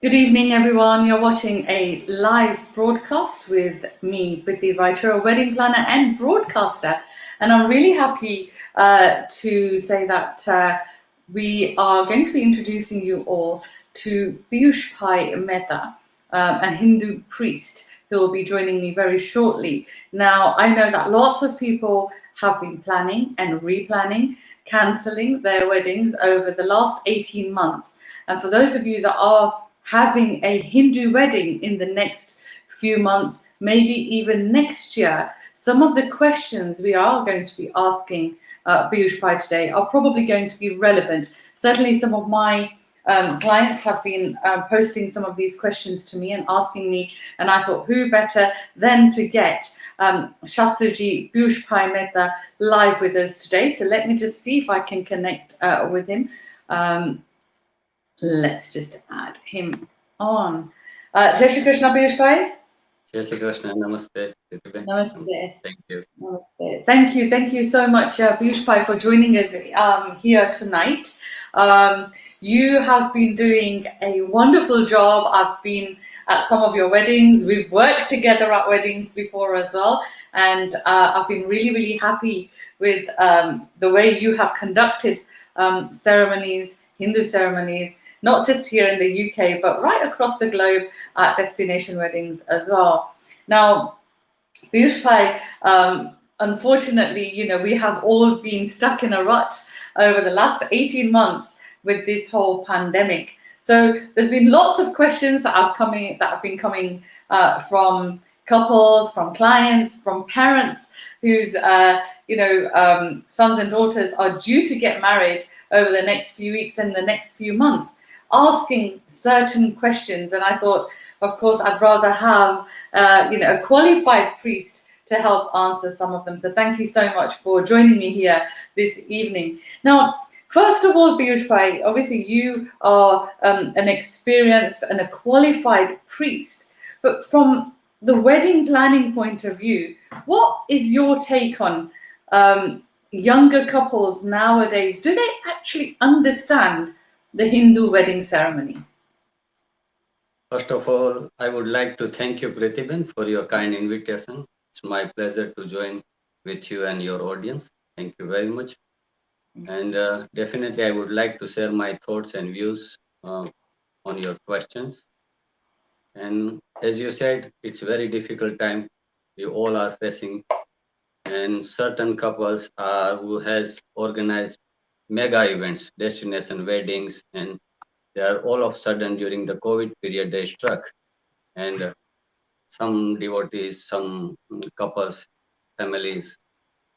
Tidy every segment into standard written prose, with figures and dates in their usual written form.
Good evening, everyone. You're watching a live broadcast with me, Priti Writer, a wedding planner and broadcaster. And I'm really happy to say that we are going to be introducing you all to Piyush Bhai Mehta, a Hindu priest who will be joining me very shortly. Now, I know that lots of people have been planning and replanning, cancelling their weddings over the last 18 months. And for those of you that are having a Hindu wedding in the next few months, maybe even next year, some of the questions we are going to be asking Piyush Pai today are probably going to be relevant. Certainly, some of my clients have been posting some of these questions to me and asking me, and I thought, who better than to get Shastriji Piyush Pai Mehta live with us today? So let me just see if I can connect with him. Let's just add him on. Jai Shri Krishna, Piyush Bhai. Jai Shri Krishna, namaste. Namaste. Thank you. Namaste. Thank you so much, Piyush Bhai, for joining us here tonight. You have been doing a wonderful job. I've been at some of your weddings. We've worked together at weddings before as well. And I've been really happy with the way you have conducted ceremonies, Hindu ceremonies, not just here in the UK, but right across the globe at destination weddings as well. Now, Piyush Bhai, unfortunately, we have all been stuck in a rut over the last 18 months with this whole pandemic. So there's been lots of questions that have been coming from couples, from clients, from parents whose sons and daughters are due to get married over the next few weeks and the next few months, asking certain questions. And I thought, of course, I'd rather have a qualified priest to help answer some of them. So thank you so much for joining me here this evening. Now, first of all, Piyush Bhai, obviously you are an experienced and a qualified priest, but from the wedding planning point of view, what is your take on younger couples nowadays? Do they actually understand the Hindu wedding ceremony? First of all, I would like to thank you, Pratibhan, for your kind invitation. It's my pleasure to join with you and your audience. Thank you very much. And definitely, I would like to share my thoughts and views on your questions. And as you said, it's a very difficult time we all are facing. And certain couples who has organized mega events, destination weddings, and they are all of a sudden during the COVID period they struck, and some devotees, some couples, families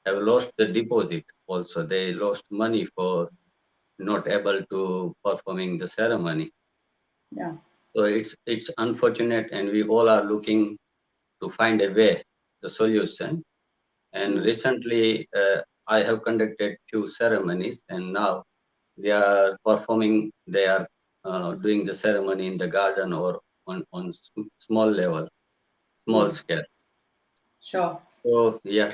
have lost the deposit. Also, they lost money for not able to performing the ceremony. Yeah. So it's unfortunate, and we all are looking to find a way, the solution. And recently, I have conducted few ceremonies, and now they are performing. They are doing the ceremony in the garden or on small level, small scale. Sure. So yeah.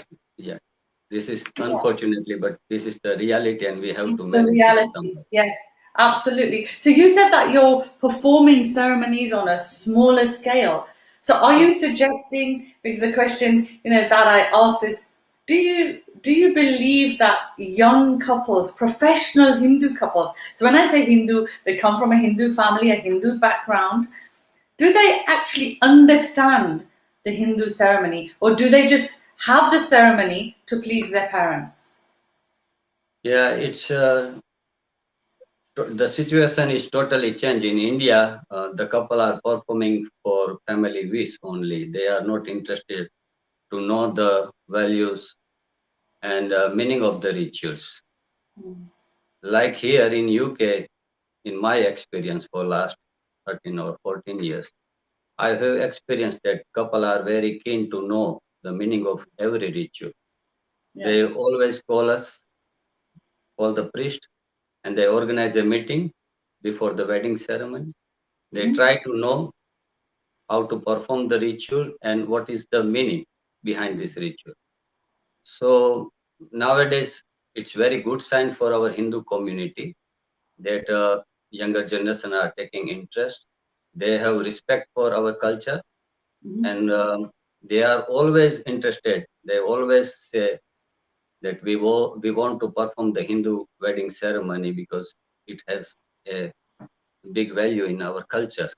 This is unfortunately, but this is the reality, and we have to It's the manage it reality. somehow. Yes, absolutely. So you said that you're performing ceremonies on a smaller scale. So are you suggesting, because the question, that I asked is, do you believe that young couples, professional Hindu couples, so when I say Hindu, they come from a Hindu family, a Hindu background, do they actually understand the Hindu ceremony, or do they just have the ceremony to please their parents? Yeah, it's the situation is totally changed in India. The couple are performing for family wish only. They are not interested to know the values and meaning of the rituals. Like here in UK, in my experience for last 13 or 14 years, I have experienced that couple are very keen to know the meaning of every ritual. Yeah. They always call the priest, and they organize a meeting before the wedding ceremony. They try to know how to perform the ritual and what is the meaning behind this ritual. So nowadays, it's very good sign for our Hindu community that younger generation are taking interest they have respect for our culture, Mhm. and they are always interested. They always say that we want to perform the Hindu wedding ceremony because it has a big value in our culture.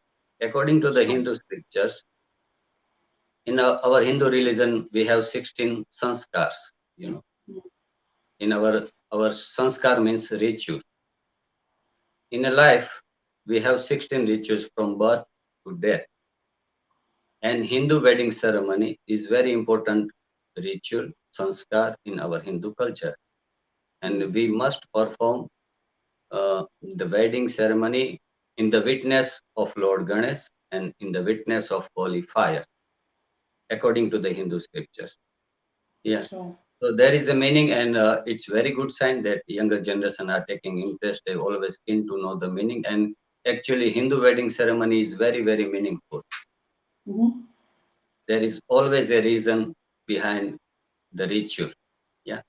According to the Sure. Hindu scriptures, in our Hindu religion, we have 16 sanskars. You know, in our sanskar means ritual. In a life, we have 16 rituals from birth to death. And Hindu wedding ceremony is very important ritual, sanskar in our Hindu culture. And we must perform the wedding ceremony in the witness of Lord Ganesh and in the witness of holy fire, according to the Hindu scriptures. Yeah. Sure. So there is a meaning, and it's very good sign that younger generation are taking interest. They always keen to know the meaning, and actually Hindu wedding ceremony is very, very meaningful. Mhm. There is always a reason behind the ritual. Yeah,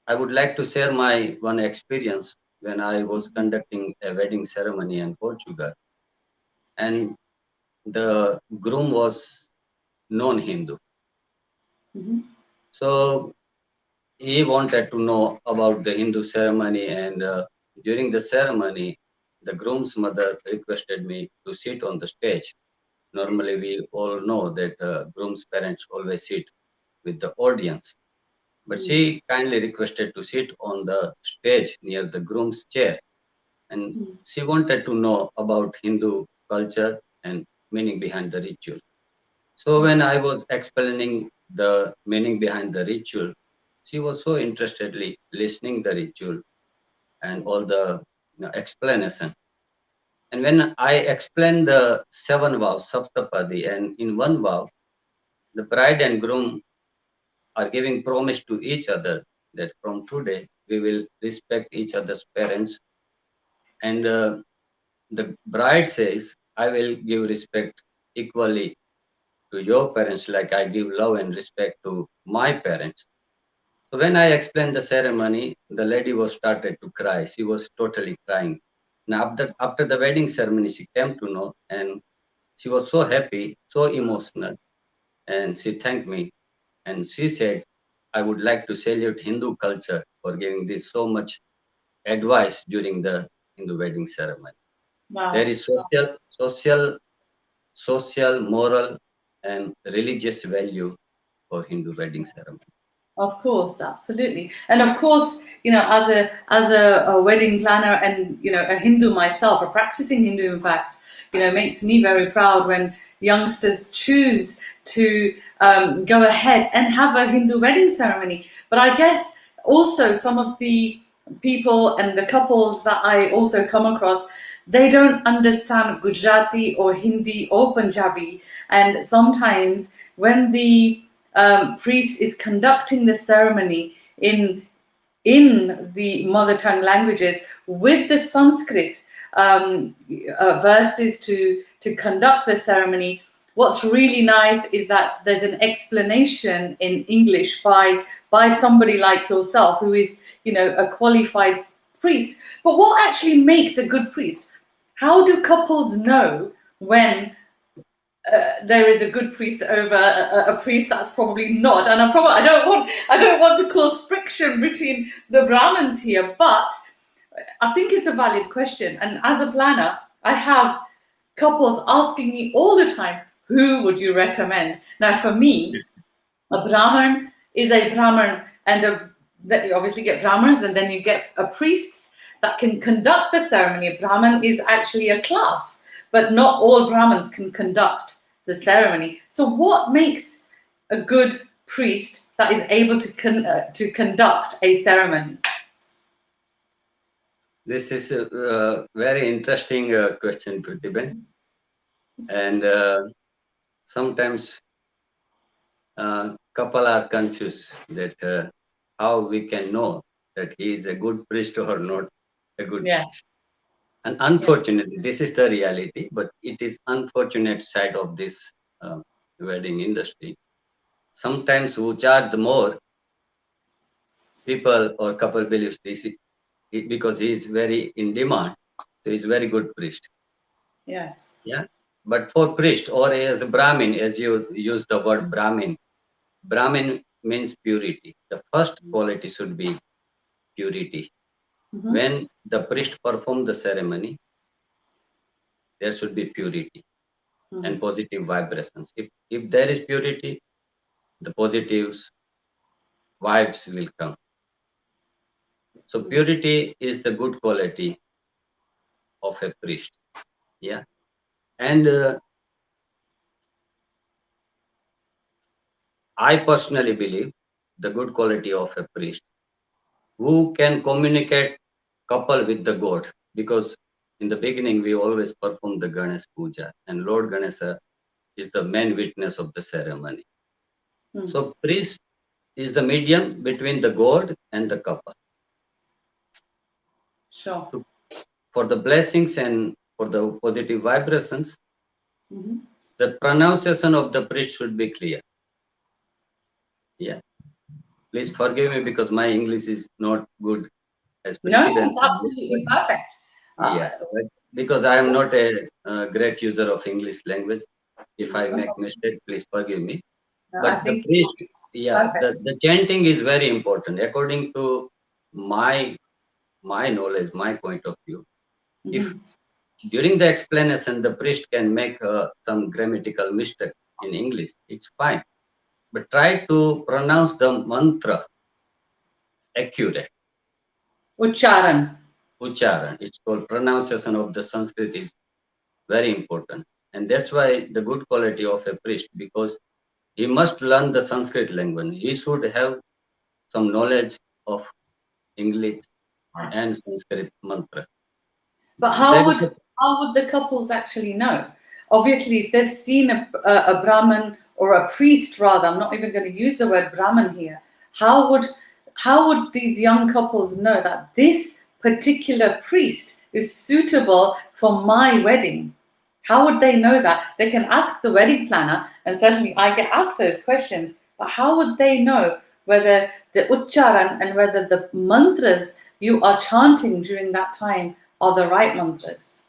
I would like to share my one experience when I was conducting a wedding ceremony in Portugal, and the groom was non-Hindu. Mhm. So he wanted to know about the Hindu ceremony, and during the ceremony, the groom's mother requested me to sit on the stage. Normally, we all know that groom's parents always sit with the audience, but Mm. she kindly requested to sit on the stage near the groom's chair, and Mm. she wanted to know about Hindu culture and meaning behind the ritual. So when I was explaining the meaning behind the ritual, she was so interestedly listening the ritual and all the explanation. And when I explained the seven vows, Saptapadi, and in one vow, the bride and groom are giving promise to each other that from today we will respect each other's parents. And the bride says, I will give respect equally to your parents like I give love and respect to my parents. So when I explained the ceremony, the lady was started to cry. She was totally crying. Now after the wedding ceremony, she came to know and she was so happy, so emotional, and she thanked me. And she said, I would like to salute Hindu culture for giving this so much advice during the Hindu wedding ceremony. There Wow. is social, moral, and religious value for Hindu wedding ceremony. Of course, absolutely, and of course, as a wedding planner, and a Hindu myself, a practicing Hindu, in fact, makes me very proud when youngsters choose to go ahead and have a Hindu wedding ceremony. But I guess also some of the people and the couples that I also come across, they don't understand Gujarati or Hindi or Punjabi, and sometimes when the priest is conducting the ceremony in the mother tongue languages with the Sanskrit verses to conduct the ceremony. What's really nice is that there's an explanation in English by somebody like yourself who is a qualified priest. But what actually makes a good priest? How do couples know when there is a good priest over a priest that's probably not? And I don't want to cause friction between the Brahmins here, but I think it's a valid question. And as a planner, I have couples asking me all the time, who would you recommend? Now, for me, a Brahman is a Brahman, and that you obviously get Brahmins, and then you get a priests that can conduct the ceremony. A Brahman is actually a class, but not all Brahmins can conduct the ceremony. So, what makes a good priest that is able to conduct a ceremony? This is a very interesting question, Pratibha. And sometimes couple are confused that how we can know that he is a good priest or not a good Yes. priest. And Yeah. unfortunately, this is the reality, but it is unfortunate side of this wedding industry. Sometimes who charge the more, people or couple believes this because he is very in demand, so he's very good priest. Yes. Yeah. But for priest or as a Brahmin, as you use the word Brahmin, Brahmin means purity. The first quality should be purity. Mm-hmm. When the priest perform the ceremony, there should be purity Mm-hmm. and positive vibrations. If there is purity, the positive vibes will come. So purity is the good quality of a priest. Yeah. And I personally believe the good quality of a priest who can communicate couple with the God, because in the beginning we always perform the Ganesh Puja and Lord Ganesha is the main witness of the ceremony. Mm. So priest is the medium between the God and the couple. Sure. So for the blessings and for the positive vibrations, Mm-hmm. the pronunciation of the priest should be clear. Yeah. Please forgive me because my English is not good as No, President it's English, but absolutely perfect. Uh, yeah, but because I am not a, great user of English language, if I make no, mistake, please forgive me. I But the think priest, it's yeah, perfect. the chanting is very important according to my my knowledge, my point of view. If Mm-hmm. during the explanation the priest can make some grammatical mistake in English, it's fine. But try to pronounce the mantra accurate. Ucharan. Ucharan, it's called pronunciation of the Sanskrit is very important. And that's why the good quality of a priest, because he must learn the Sanskrit language. He should have some knowledge of English and Sanskrit mantras. But That is how would the couples actually know? Obviously, if they've seen a Brahmin or a priest, rather, I'm not even going to use the word Brahmin here. How would how would these young couples know that this particular priest is suitable for my wedding? How would they know that? They can ask the wedding planner, and certainly I get asked those questions. But how would they know whether the ucharan and whether the mantras you are chanting during that time are the right mantras?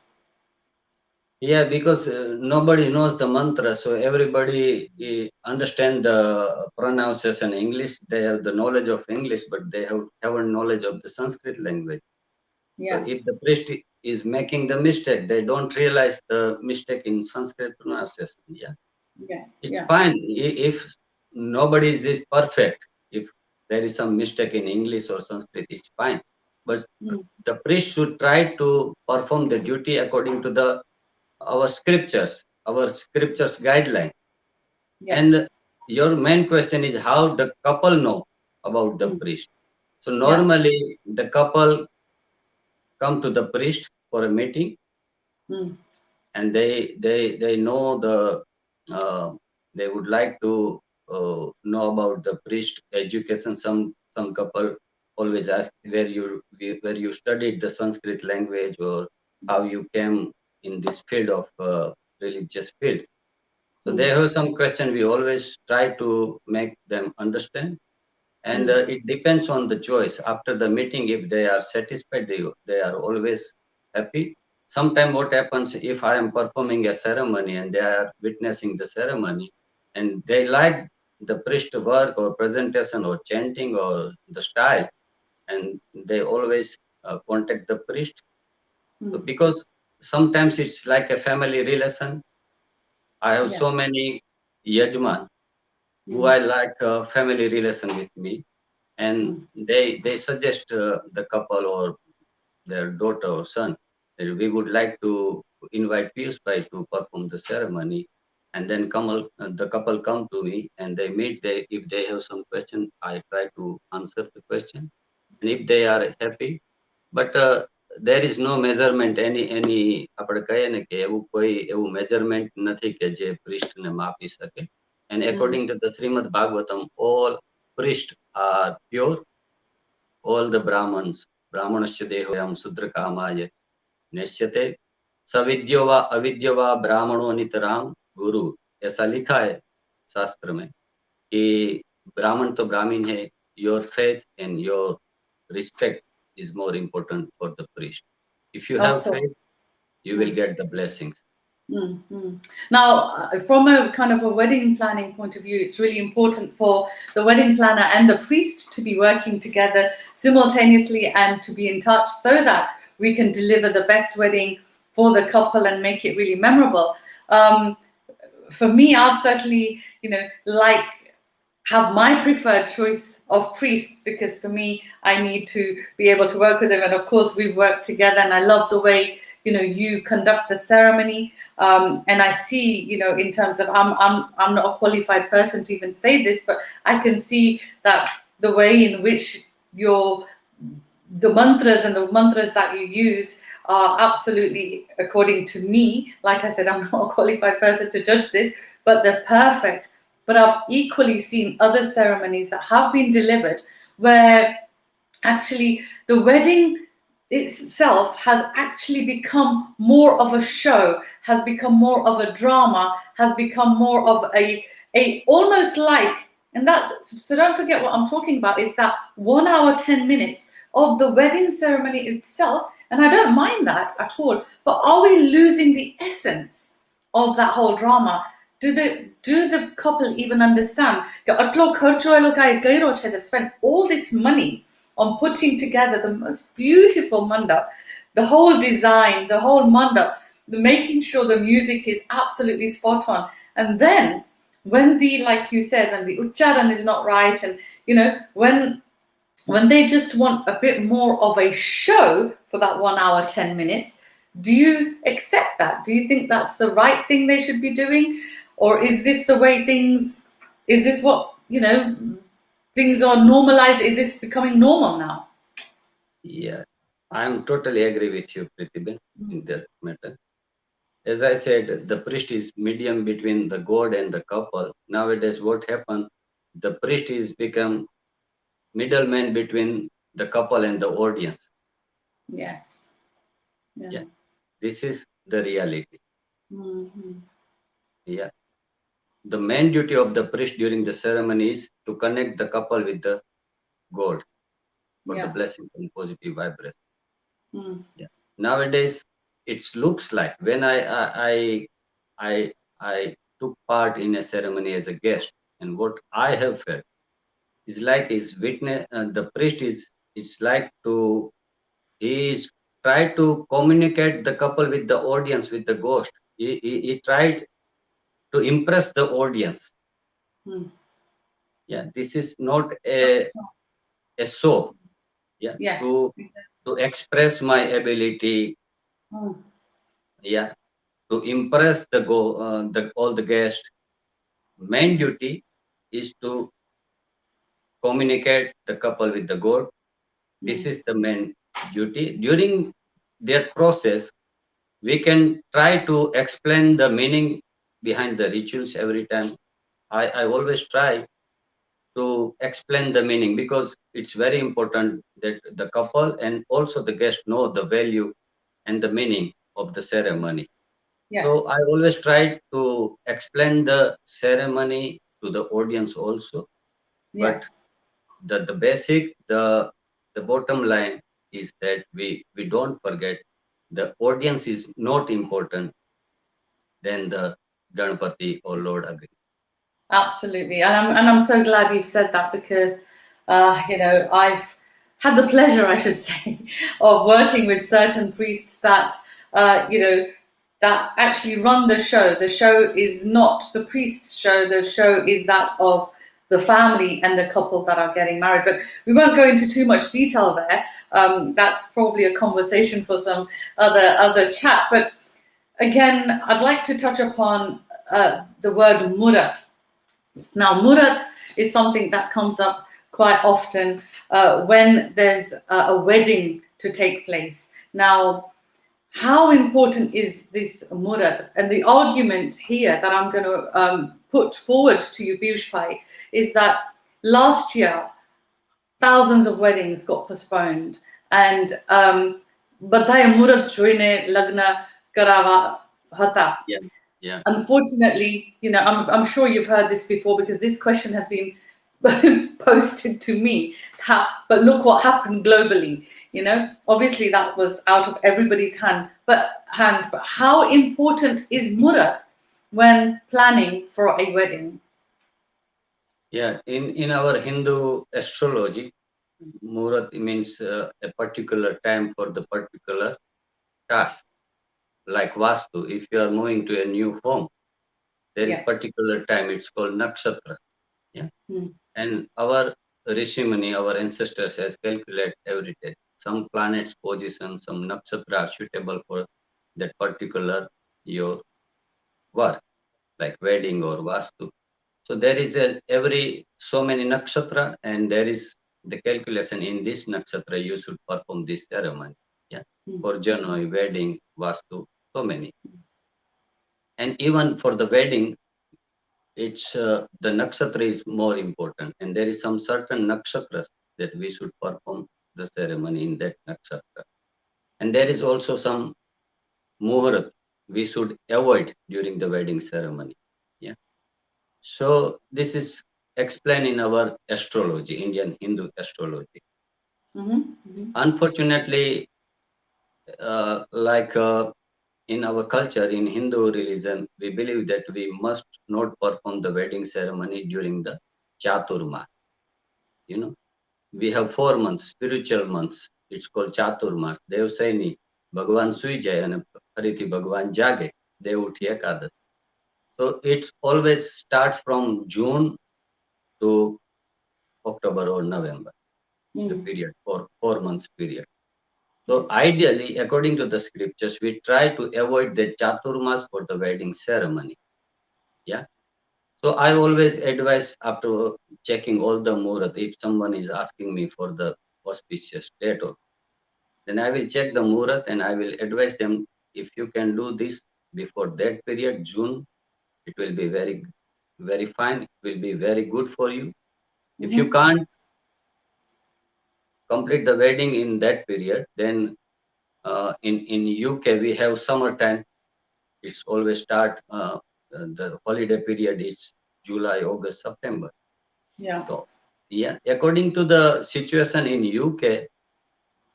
yeah, because nobody knows the mantra, so everybody understand the pronunciation English. They have the knowledge of English, but they haven't knowledge of the Sanskrit language. So Yeah, if the priest is making the mistake, they don't realize the mistake in Sanskrit pronunciation. Yeah, yeah, it's yeah. fine if nobody is perfect. If there is some mistake in English or Sanskrit, it's fine. But Mm, the priest should try to perform the duty according to the our scriptures guideline. yeah. And your main question is how the couple know about the Mm, priest. So yeah. normally the couple come to the priest for a meeting, Mm, and they know the they would like to know about the priest education. Some couple always ask where you studied the Sanskrit language, or how you came in this field of religious field. So they mm, have some question. We always try to make them understand, and mm, it depends on the choice. After the meeting, if they are satisfied, they are always happy. Sometimes what happens, if I am performing a ceremony and they are witnessing the ceremony, and they like the priest work or presentation or chanting or the style, and they always contact the priest. So mm, because sometimes it's like a family relation. I have yes. so many yajman who Mm, I like a family relation with me, and mm, they suggest the couple or their daughter or son that we would like to invite Pius Bhai to perform the ceremony, and then the couple come to me and they meet. If they have some question, I try to answer the question, and if they are happy, but there is no measurement any આપણે કહીએ ને કે એવું કોઈ એવું measurement નથી કે જે priest ને માપી શકે. And mm, according to the Srimad Bhagavatam, all priests are pure. All the brahmanasya dehoyam sudrakamaya निश्चते सविद्यो वा अविद्यो वा ब्राह्मणो नितराम गुरु. ऐसा लिखा है शास्त्र में कि ब्राह्मण तो ब्राह्मण है. Your faith and your respect is more important for the priest. If you of have course. faith, you will Mm, get the blessings. Now, from a kind of a wedding planning point of view, it's really important for the wedding planner and the priest to be working together simultaneously and to be in touch so that we can deliver the best wedding for the couple and make it really memorable. For me, I've certainly, like have my preferred choice of priests, because for me, I need to be able to work with them. And of course, we've worked together, and I love the way you conduct the ceremony. And I see, in terms of I'm not a qualified person to even say this, but I can see that the way in which the mantras that you use are absolutely, according to me, like I said, I'm not a qualified person to judge this, but they're perfect. But I've equally seen other ceremonies that have been delivered where actually the wedding itself has actually become more of a show, has become more of a drama, has become more of a almost like, and that's, so don't forget what I'm talking about, is that 1 hour 10 minutes of the wedding ceremony itself. And I don't mind that at all, but are we losing the essence of that whole drama? Do the couple even understand? They've spent all this money on putting together the most beautiful mandap, the whole design, the whole mandap, making sure the music is absolutely spot on. And then when like you said, when the ucharan is not right, and when they just want a bit more of a show for that 1 hour 10 minutes, do you accept that? Do you think that's the right thing they should be doing? Or is this the way is this what, things are normalized? Is this becoming normal now? Yeah, I'm totally agree with you, Prithiben, in that matter. As I said, the priest is medium between the God and the couple. Nowadays, what happened? The priest is become middleman between the couple and the audience. Yes. Yeah. This is the reality. Yeah. The main duty of the priest during the ceremony is to connect the couple with the God for the blessing and positive vibration. Yeah. Nowadays, it looks like when I took part in a ceremony as a guest, and what I have felt is like is witness. The priest is it's like he is try to communicate the couple with the audience, with the ghost. He tried to impress the audience. Yeah, this is not a show. Yeah, to express my ability. Yeah, to impress all the guests. Main duty is to communicate the couple with the God. This is the main duty. During their process, we can try to explain the meaning behind the rituals every time. I always try to explain the meaning, because it's very important that the couple and also the guest know the value and the meaning of the ceremony. So I always try to explain the ceremony to the audience also. But the basic, the bottom line is that we don't forget the audience is not important than the Ganpati or Lord Agni. Absolutely, and I'm so glad you've said that, because I've had the pleasure, I should say, of working with certain priests that that actually run the show. The show is not the priest's show. The show is that of the family and the couple that are getting married. But we won't go into too much detail there. That's probably a conversation for some other chat. But again, I'd like to touch upon the word Murat. Now, Murat is something that comes up quite often when there's a wedding to take place. Now, how important is this Murat? And the argument here that I'm going to put forward to you, Piyush, is that last year, thousands of weddings got postponed. And Badhai Murat joine lagna karawa hata. Yeah. Unfortunately, I'm sure you've heard this before, because this question has been posted to me. But look what happened globally. Obviously that was out of everybody's hands. But how important is Murat when planning for a wedding? Yeah, in our Hindu astrology, Murat means a particular time for the particular task. Like Vastu, if you are moving to a new home, there is Yeah. particular time. It's called nakshatra. Yeah, and our Rishi Muni, our ancestors, has calculated every day. Some planets position, some nakshatra are suitable for that particular your work, like wedding or Vastu. So there is every so many nakshatra, and there is the calculation in this nakshatra you should perform this ceremony. Yeah, for Janoi, wedding, Vastu, so many. And even for the wedding, it's the nakshatra is more important, and there is some certain nakshatras that we should perform the ceremony in that nakshatra. And there is also some muhurat we should avoid during the wedding ceremony. Yeah. So this is explained in our astrology, Indian Hindu astrology. Unfortunately, like in our culture, in Hindu religion, we believe that we must not perform the wedding ceremony during the Chaturmas. We have 4 months, spiritual months. It's called Chaturmas. Dev Saini, Bhagwan Sui Jai, and Hariti Bhagwan Jage, Dev Uthi Ekadash. So it always starts from June to October or November, the period, for 4 months period. So ideally, according to the scriptures, we try to avoid the Chaturmas for the wedding ceremony. Yeah. So I always advise, after checking all the muhurat, if someone is asking me for the auspicious date, then I will check the muhurat and I will advise them, if you can do this before that period, June, it will be very, very fine. It will be very good for you. If you can't complete the wedding in that period, then in UK we have summertime. It's always start, the holiday period is July, August, September. Yeah. So yeah, according to the situation in UK,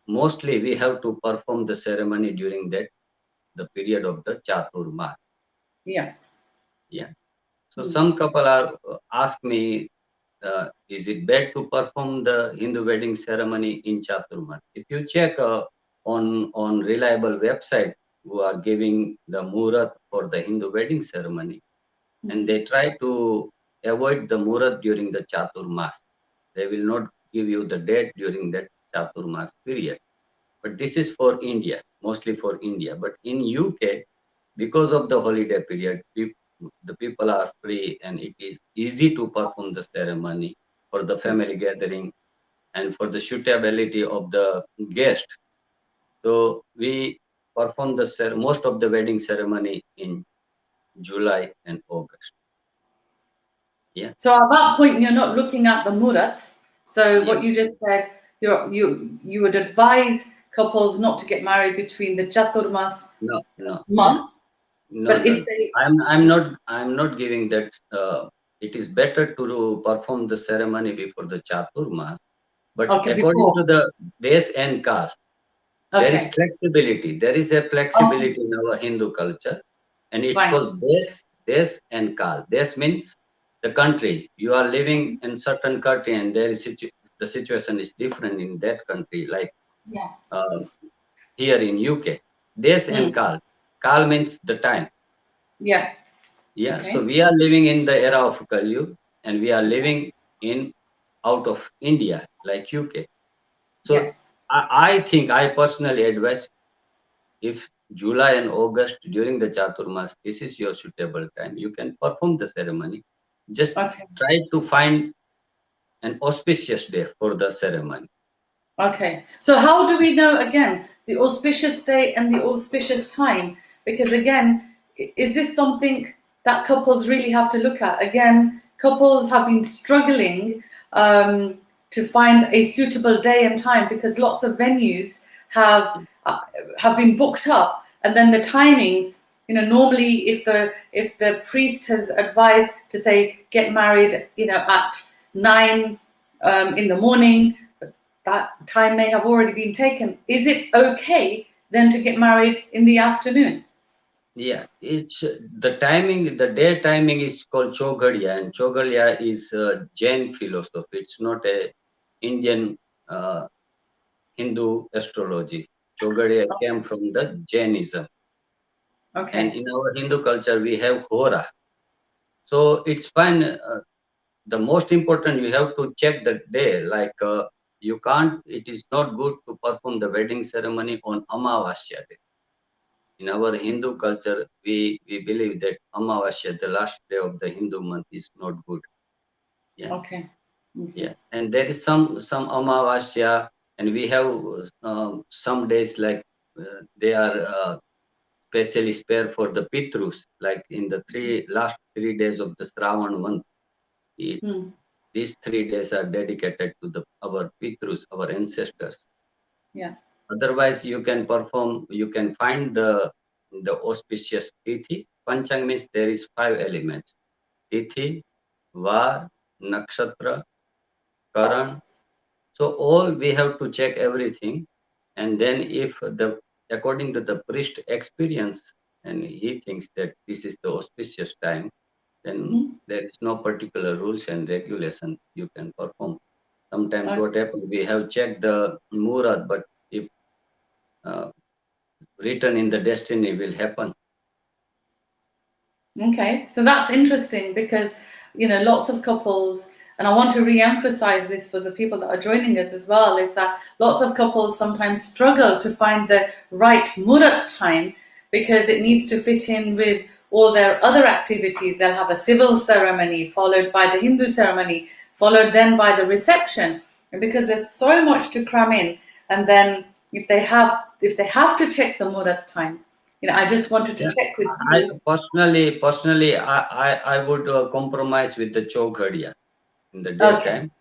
mostly we have to perform the ceremony during the period of the Chaturmas. Yeah. Yeah. So some couple are ask me, is it bad to perform the Hindu wedding ceremony in Chaturmas? If you check on reliable website who are giving the muhurat for the Hindu wedding ceremony, and they try to avoid the muhurat during the Chaturmas. They will not give you the date during that Chaturmas period. But this is for India, mostly for India. But in UK, because of the holiday period, the people are free and it is easy to perform the ceremony for the family gathering and for the suitability of the guest. So we perform most of the wedding ceremony in July and August. Yeah. So at that point, you're not looking at the murat. So Yeah. what you just said, you would advise couples not to get married between the Chaturmas No, months. no, But no, if no. they, I'm not giving that. It is better to perform the ceremony before the Chaturmas, but okay, according to before, the days and car, there is okay, flexibility. There is a okay, flexibility in our Hindu culture, and it's fine, called Des and Kal. Des means the country. You are living in certain country, and the situation is different in that country. Like yeah, uh, here in UK, Des and Kal. Kal means the time. yeah, Yeah. So okay, we are living in the era of Kali, and we are living in out of India, like UK. So yes, I think I personally advise, if July and August during the Chaturmas, this is your suitable time. You can perform the ceremony. Just okay. try to find an auspicious day for the ceremony. Okay. So how do we know again the auspicious day and the auspicious time? Because again, is this something that couples really have to look at? Again, couples have been struggling to find a suitable day and time because lots of venues have been booked up, and then the timings. Normally, if the priest has advised to say get married, at 9 in the morning, but that time may have already been taken. Is it okay then to get married in the afternoon? Yeah, it's the timing. The day timing is called Chogadia, and Chogadia is Jain philosophy. It's not a Indian Hindu astrology. Chogadia came from the Jainism, and Okay. in our Hindu culture we have Hora. So it's fine. The most important, you have to check the day. Like you can't. It is not good to perform the wedding ceremony on Amavasya day. In our Hindu culture, we believe that Amavasya, the last day of the Hindu month, is not good. Yeah, Okay. yeah. And there is some Amavasya, and we have some days like they are specially spared for the Pitrus, like in the last 3 days of the Shravan month. It, Hmm. these 3 days are dedicated to our Pitrus, our ancestors. Yeah. Otherwise, you can perform, you can find the auspicious tithi. Panchang means there is 5 elements: tithi, var, nakshatra, karan. So all we have to check everything, and then if according to the priest experience, and he thinks that this is the auspicious time, then Hmm. there is no particular rules and regulation you can perform. Sometimes Okay. what happens, we have checked the Murat, but if uh, written in the destiny will happen. Okay, so that's interesting because lots of couples, and I want to re-emphasize this for the people that are joining us as well, is that lots of couples sometimes struggle to find the right murat time because it needs to fit in with all their other activities. They'll have a civil ceremony followed by the Hindu ceremony, followed then by the reception, and because there's so much to cram in, and then if they have to check the murat time, I just wanted to Yeah, check with I you. personally, I would compromise with the Chowghadia in the Okay, daytime.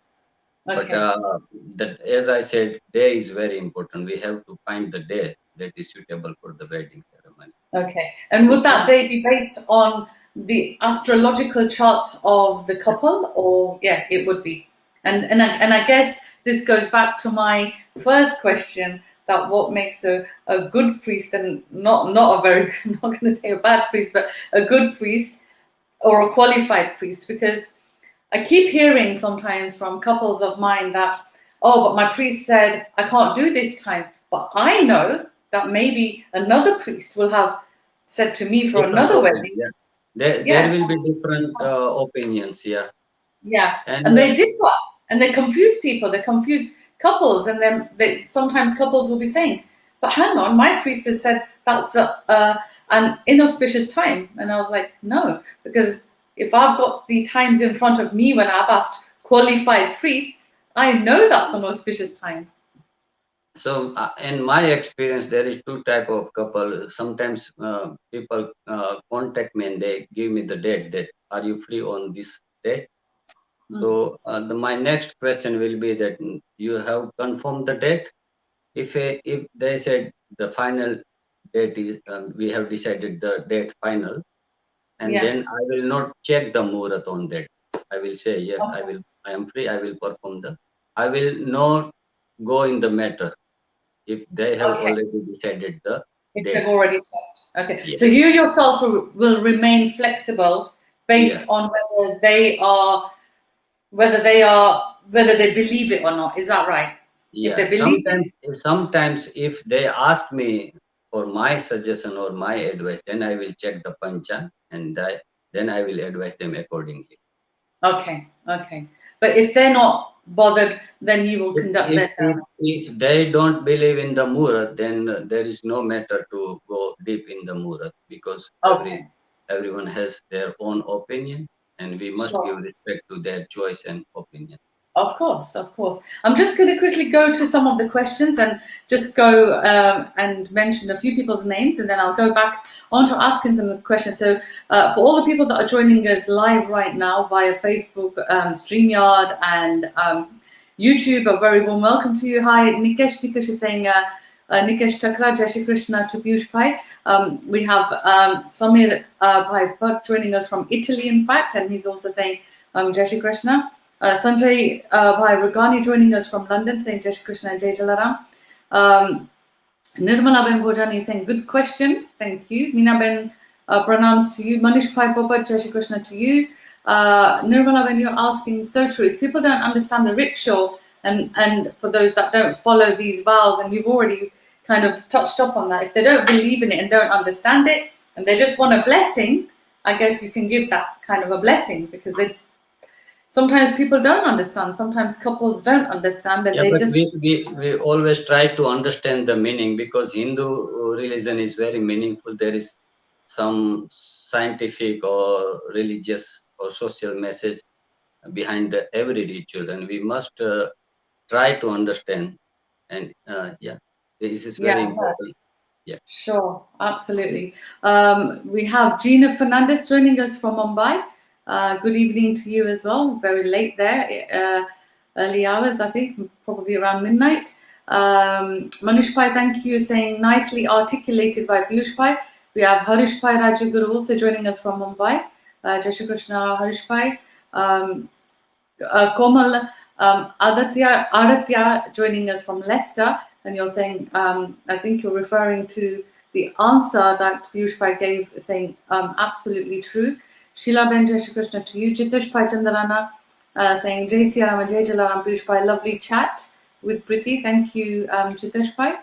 But okay, as I said, day is very important. We have to find the day that is suitable for the wedding ceremony. okay. And would that Okay. date be based on the astrological charts of the couple, or yeah, it would be. And I guess this goes back to my first question, that what makes a good priest, and not a very not going to say a bad priest, but a good priest or a qualified priest, because I keep hearing sometimes from couples of mine that, oh, but my priest said I can't do this time. But I know that maybe another priest will have said to me for Different another opinion. wedding. Yeah. There Yeah, will be different opinions. Yeah. yeah. And And they differ and they confuse people, they confuse couples, and then sometimes couples will be saying, but hang on, my priest has said that's an inauspicious time. And I was like, no, because if I've got the times in front of me when I've asked qualified priests, I know that's an auspicious time. so, in my experience, there is two type of couple. Sometimes people contact me and they give me the date. That are you free on this date? Mm. So, my next question will be that you have confirmed the date. If they said the final date is we have decided the date final, and Yeah. then I will not check the murat on that. I will say yes, I Okay. will. I am free. I will perform the. I will not go in the matter if they have Okay. already decided the If they've date. already checked. Okay. Yeah, So you yourself will remain flexible yeah, based on whether they believe it or not. Is that right? If yeah. they believe it, Sometimes if they ask me for my suggestion or my advice, then I will check the pancha and then I will advise them accordingly. okay, okay. But if they're not bothered, then you will If, conduct if, their if, ceremony. if they don't believe in the Murat, then there is no matter to go deep in the Murat because Okay, everyone has their own opinion and we must give sure. respect to their choice and opinion. Of course, of course. I'm just going to quickly go to some of the questions and just go and mention a few people's names, and then I'll go back on to asking some questions. So, for all the people that are joining us live right now via Facebook, StreamYard, and YouTube, a very warm welcome to you. Hi, Nikesh. Nikesh is saying, Nikesh Chakra, Jai Shri Krishna to Piyush Pai. We have Samir Bhai Bhatt joining us from Italy, in fact, and he's also saying, Jai Shri Krishna. Sanjay Bhai Rugani joining us from London, saying Jai Shri Krishna and Jai Jalaram. Nirmala Ben Bhojani saying, good question, thank you. Meena Ben, pronouns to you. Manish Bhai Popat, Jai Shri Krishna to you. Nirmala Ben, you're asking, so true. If people don't understand the ritual, and for those that don't follow these vows, and we've already kind of touched up on that, if they don't believe in it and don't understand it, and they just want a blessing, I guess you can give that kind of a blessing, because sometimes people don't understand. Sometimes couples don't understand, and Yeah, they but just we always try to understand the meaning, because Hindu religion is very meaningful. There is some scientific or religious or social message behind every ritual, and we must try to understand. And yeah, this is very yeah. important. Yeah. Sure, absolutely. We have Gina Fernandez joining us from Mumbai. Good evening to you as well. Very late there, early hours, I think, probably around midnight. Manish Pai, thank you, saying nicely articulated by Piyush Pai. We have Harish Pai Rajaguru also joining us from Mumbai. Jai Shri Krishna, Harish Pai. Komal Adatya joining us from Leicester, and you're saying, I think you're referring to the answer that Piyush Pai gave, saying absolutely true. Sheila Ben, Jai Shri Krishna to you. Jitesh Pai Chandarana saying Jai Siyaram and Jai Jalaram. Piyush Pai, lovely chat with Priti. Thank you, Jitesh Pai.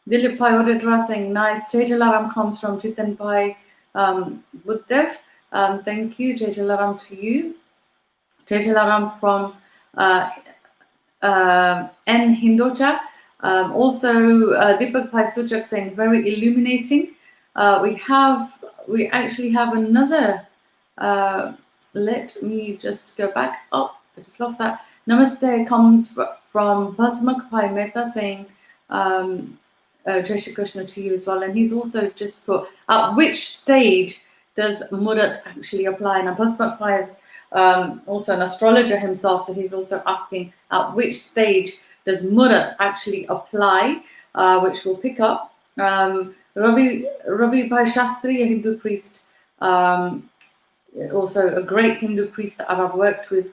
Dilip Pai Odedra saying nice. Jai Jalaram comes from Jitan Pai Buddhev. Thank you, Jai Jalaram to you. Jai Jalaram from N. Hindocha. Also, Deepak Pai Suchak saying very illuminating. We actually have another. Let me just go back. Oh, I just lost that. Namaste comes from Bhasmak Pai Mehta saying Jai Shri Krishna to you as well. And he's also just put, at which stage does Murat actually apply? Now, Bhasmak Pai is also an astrologer himself, so he's also asking at which stage does Murat actually apply, which we'll pick up. Ravi Bhai Shastri, a Hindu priest, also a great Hindu priest that I've worked with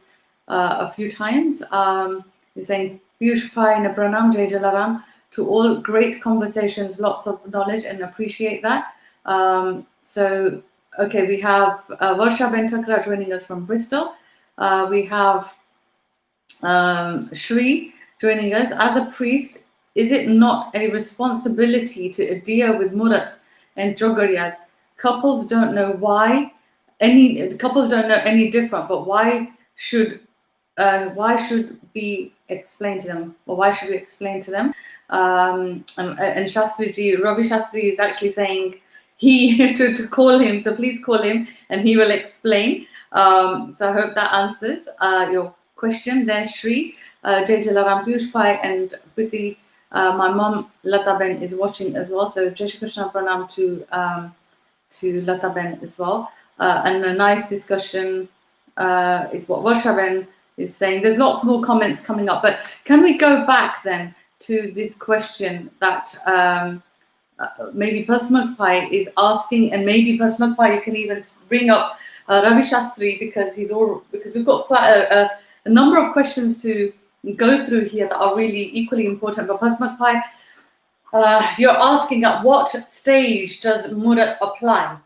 a few times, is saying Piyush Pai Nabranam Jai Jalaram, to all great conversations, lots of knowledge, and appreciate that. So, okay, we have Varsha Bentakra joining us from Bristol. We have Shri joining us. As a priest, is it not a responsibility to adhere with murats and jogariyas? Couples don't know any different, but why should we explain to them, or why should we explain to them? And Shastriji, Ravi Shastri is actually saying he to call him, so please call him and he will explain. So I hope that answers your question there, Shri. Jai Jalaram, Piyush Pai and Priti. My mom Lata Ben is watching as well, so Jai Shri Krishna Pranam to Lata Ben as well. And a nice discussion is what Varsha Ben is saying. There's lots more comments coming up, but can we go back then to this question that maybe Pasmak Pai is asking, and maybe Pasmak Pai, you can even bring up Ravi Shastri, because we've got quite a number of questions to go through here that are really equally important. But Pasmak Pai, you're asking at what stage does Murat apply?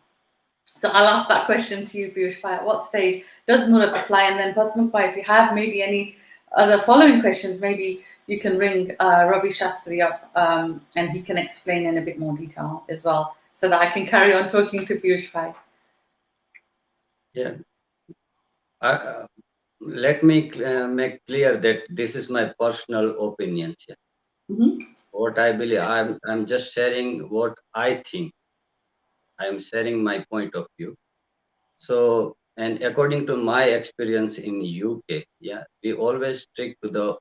So I'll ask that question to you, Piyush Pai. At what stage does Murat apply? And then Pasmak Pai, if you have maybe any other following questions, maybe you can ring Ravi Shastri up and he can explain in a bit more detail as well, so that I can carry on talking to Piyush Pai. Yeah. Let me make clear that this is my personal opinions. Yeah. Mm-hmm. What I believe, I'm just sharing what I think. I'm sharing my point of view. So, and according to my experience in UK, yeah, we always stick to the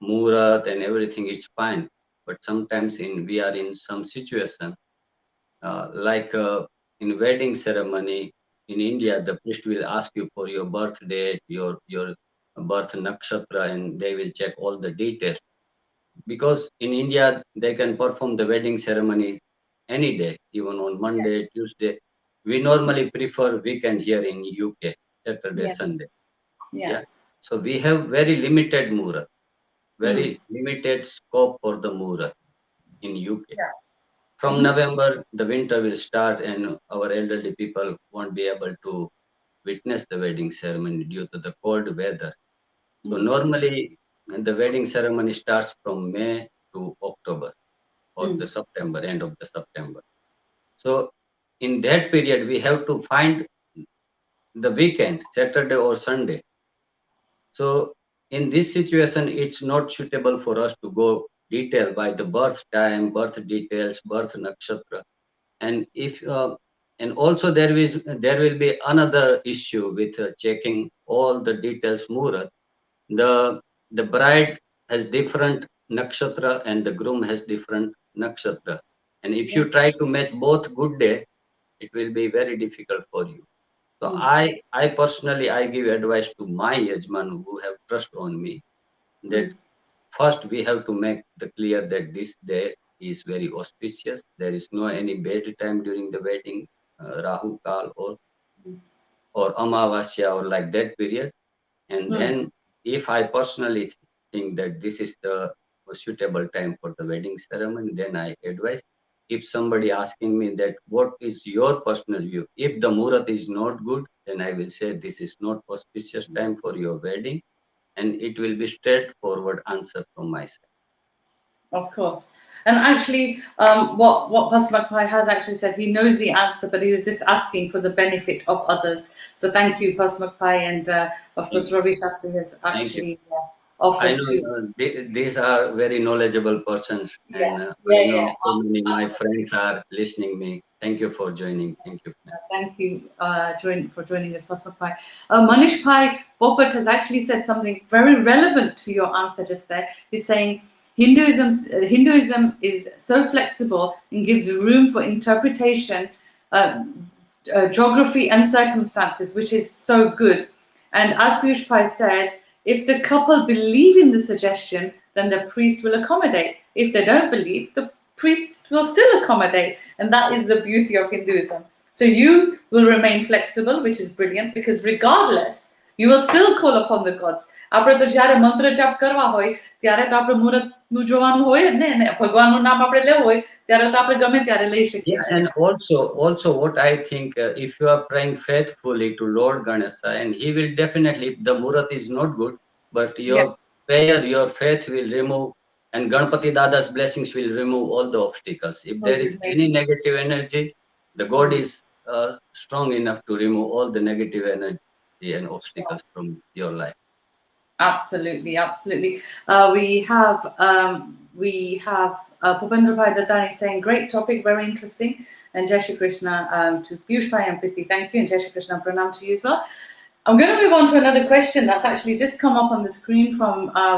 Murat and everything. It's fine, but sometimes we are in some situation, like in wedding ceremony in India, the priest will ask you for your birth date, your birth nakshatra, and they will check all the details. Because in India, they can perform the wedding ceremony any day, even on Monday, Tuesday. We normally prefer weekend here in UK, Saturday, Yeah. Sunday. Yeah. Yeah. So we have very limited Murat, very limited scope for the Murat in UK. Yeah. From November, the winter will start and our elderly people won't be able to witness the wedding ceremony due to the cold weather. So normally the wedding ceremony starts from May to October or the September, end of the September. So in that period, we have to find the weekend, Saturday or Sunday. So in this situation, it's not suitable for us to go detail by the birth time, birth details, birth nakshatra. And if and also there will be another issue with checking all the details Murat. The bride has different nakshatra and the groom has different nakshatra. And if you try to match both good day, it will be very difficult for you. So I personally I give advice to my yajman who have trust on me that first we have to make the clear that this day is very auspicious. There is no any bad time during the wedding, Rahu Kal or Amavasya or like that period. And then if I personally think that this is the suitable time for the wedding ceremony, then I advise. If somebody asking me that what is your personal view, if the Murat is not good, then I will say this is not auspicious time for your wedding, and it will be straightforward answer from my side. Of course. And actually, what Pastor Makpai has actually said, he knows the answer, but he was just asking for the benefit of others. So thank you, Pastor Makpai, and of course, Ravi Shastri has Thank you. actually I offered know to. these are very knowledgeable persons, Yeah, and I yeah, know yeah. so many my friends are listening me. Thank you for joining. Thank you. Thank you for joining us, Pastor Pai. Manish Pai Popat has actually said something very relevant to your answer just there. He's saying Hinduism is so flexible and gives room for interpretation, geography and circumstances, which is so good. And as Piyush Pai said, if the couple believe in the suggestion, then the priest will accommodate. If they don't believe, the priest will still accommodate. And that is the beauty of Hinduism. So you will remain flexible, which is brilliant, because regardless, you will still call upon the gods. આપણે તો જ્યારે મંત્ર જાપ કરવા હોય ત્યારે તો આપણે મુહૂર્તનું જોવાનું હોય જ ને ભગવાનનું નામ આપણે લેવું હોય ત્યારે તો આપણે ગમે ત્યારે લઈ શકીએ Yeah, છીએ. and also what I think, if you are praying faithfully to Lord Ganesha, and he will definitely, if the Murat is not good, but your prayer, your faith will remove, and Ganpati Dada's blessings will remove all the obstacles. If there is any negative energy, the God is strong enough to remove all the negative energy and obstacles from your life. Absolutely, absolutely. We have Bhupendra Bhai Dattani saying, great topic, very interesting. And Jai Shri Krishna to Piyush Bhai and Priti, thank you. And Jai Shri Krishna, pranam to you as well. I'm going to move on to another question that's actually just come up on the screen from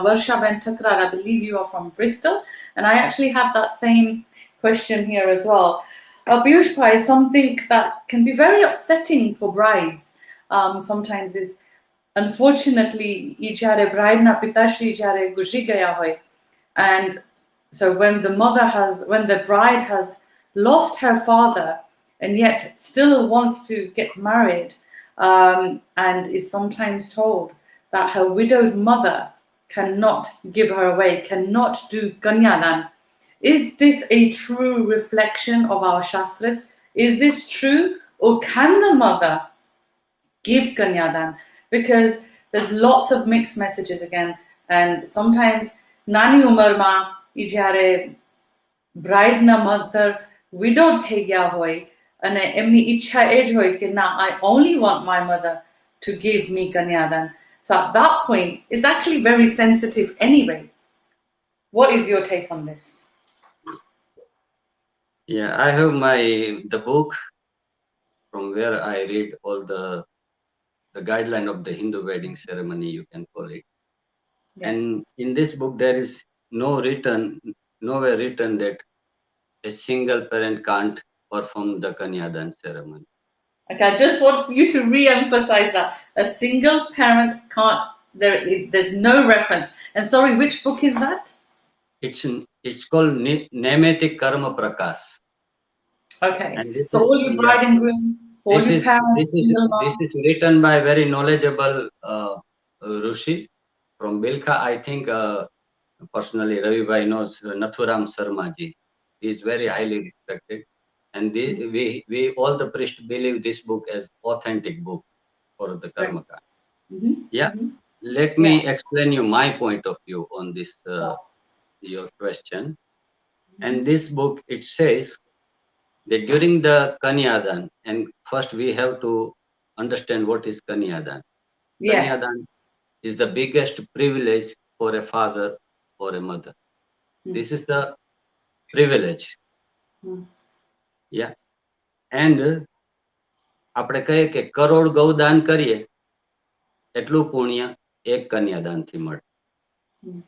Varsha Ben Takrar. I believe you are from Bristol. And I actually have that same question here as well. Piyush Bhai, something that can be very upsetting for brides sometimes is, unfortunately, ઈ જ્યારે બ્રાઇડના પિતાશ્રી જ્યારે ગુજરી ગયા હોય, and so when the bride has lost her father and yet still wants to get married, and is sometimes told that her widowed mother cannot give her away, cannot do kanyadhan. Is this a true reflection of our shastras? Is this true, or can the mother give kanyadhan? Because there's lots of mixed messages again, and sometimes nani umar ma ઈ જ્યારે bride na mother widow થઈ ગયા હોય અને એમની ઈચ્છા એ જ હોય કે ના, I only want my mother to give me kanyadhan. So at that point, it's actually very sensitive anyway. What is your take on this? Yeah, I have the book from where I read all the guideline of the Hindu wedding ceremony, you can call it. Yeah. And in this book, there is nowhere written that a single parent can't perform the kanyadhan ceremony. Okay, I just want you to re-emphasize that. A single parent can't, there's no reference. And sorry, which book is that? It's called Naimatik Karma Prakash. Okay, so all you bride and groom, all your parents, this is written by very knowledgeable Rishi from Bilkha. I think personally Ravi Bhai knows Nathuram Sharma ji. He is very highly respected. And we all the priests believe this book as authentic book for the Right. Karma Kand. Mm-hmm. Yeah. Mm-hmm. Let Yeah. me explain you my point of view on this Sure. your question. Mm-hmm. And this book, it says that during the kanyadhan, and first we have to understand what is kanyadhan. Yes. Kanyadhan is the biggest privilege for a father or a mother. This is the privilege. Mm. Yeah. And આપણે કહીએ કે કરોડ ગૌદાન કરીએ એટલું પુણ્ય એક કન્યાદાનથી મળે. Mm.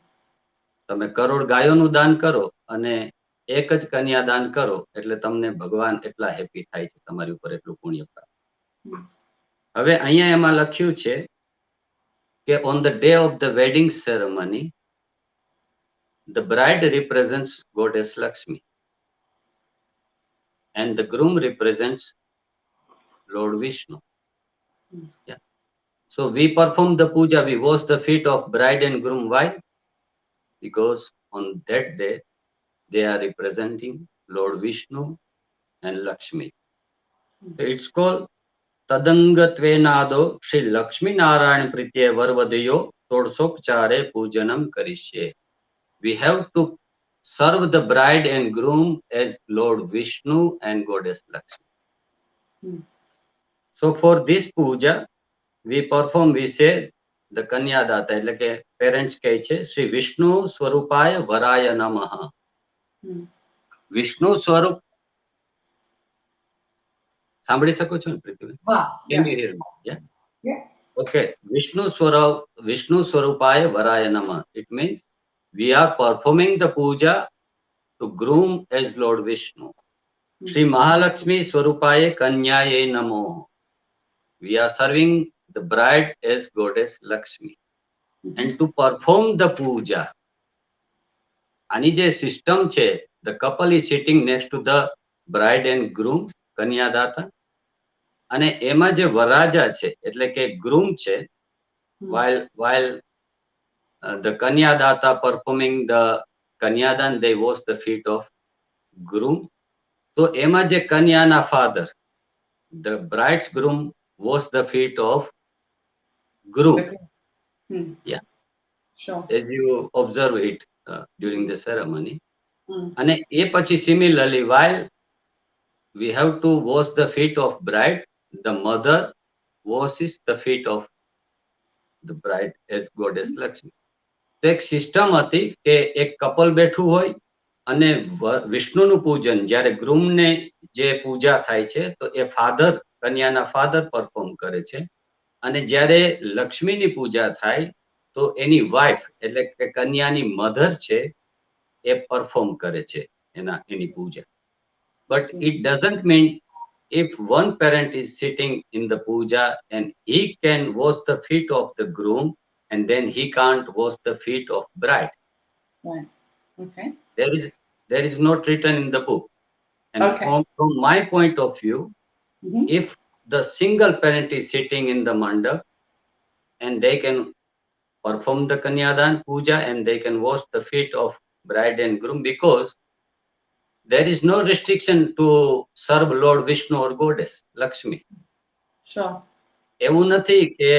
તમે કરોડ ગાયોનું દાન કરો અને એક જ કન્યાદાન કરો એટલે તમને ભગવાન એટલા હેપી થાય છે તમારી ઉપર એટલું પુણ્ય પ્રાપ્ત. હવે અહીંયા એમાં લખ્યું છે કે on the day of the wedding ceremony the bride represents goddess Lakshmi and the groom represents Lord Vishnu. Yeah. So we perform the puja, we wash the feet of bride and groom. Why? Because on that day they are representing Lord Vishnu and Lakshmi. So it's called तदंगत्वेनादो Shri Lakshmi Narayan प्रीत्ये वरवधयो षोडशोपचारे पूजनम करिष्ये. We have to serve the bride and groom as Lord Vishnu and Goddess Lakshmi. So for this puja we perform, we say the kanyadata, એટલે કે parents કહે છે શ્રી વિષ્ણુ સ્વરૂપાય વરાય નમઃ. વિષ્ણુ સ્વરૂપ સાંભળી શકો છો ને પૃથ્વી? Can you hear me? Yeah. Yeah. Okay. Vishnu Swarupaya Varaya Nama. It means we are performing the puja to groom as Lord Vishnu. Shri Mahalakshmi Swarupaya Kanyaye Namo. We are serving the bride as Goddess Lakshmi. And to perform the puja, આની જે system છે, the couple is sitting next to the bride and groom, કન્યાદાતા. અને એમાં જે વરરાજા છે એટલે કે groom છે, while the kanyadata performing the kanyadan, they wash the feet of groom. So એમાં જે કન્યાના father, the bride's groom wash the feet of groom. Yeah. Sure. As you observe it during the ceremony. અને એ પછી similarly, while we have to wash the feet of bride, the mother washes the feet of the bride as Goddess Lakshmi. તો એક system હતી કે એક couple બેઠું હોય અને વિષ્ણુનું પૂજન જ્યારે ગ્રૂમને જે પૂજા થાય છે તો એ ફાધર, કન્યાના ફાધર પરફોર્મ કરે છે, અને જ્યારે લક્ષ્મીની પૂજા થાય તો એની વાઇફ એટલે કે કન્યાની મધર છે એ પરફોર્મ કરે છે એની પૂજા. But it doesn't mean if one parent is sitting in the puja and he can wash the feet of the groom and then he can't wash the feet of bride. Right. Okay. There is not written in the book. And Okay. from my point of view, if the single parent is sitting in the mandap and they can perform the kanyadan puja and they can wash the feet of bride and groom, because there is no restriction to serve Lord Vishnu or Goddess Lakshmi. Sure. એવું નથી કે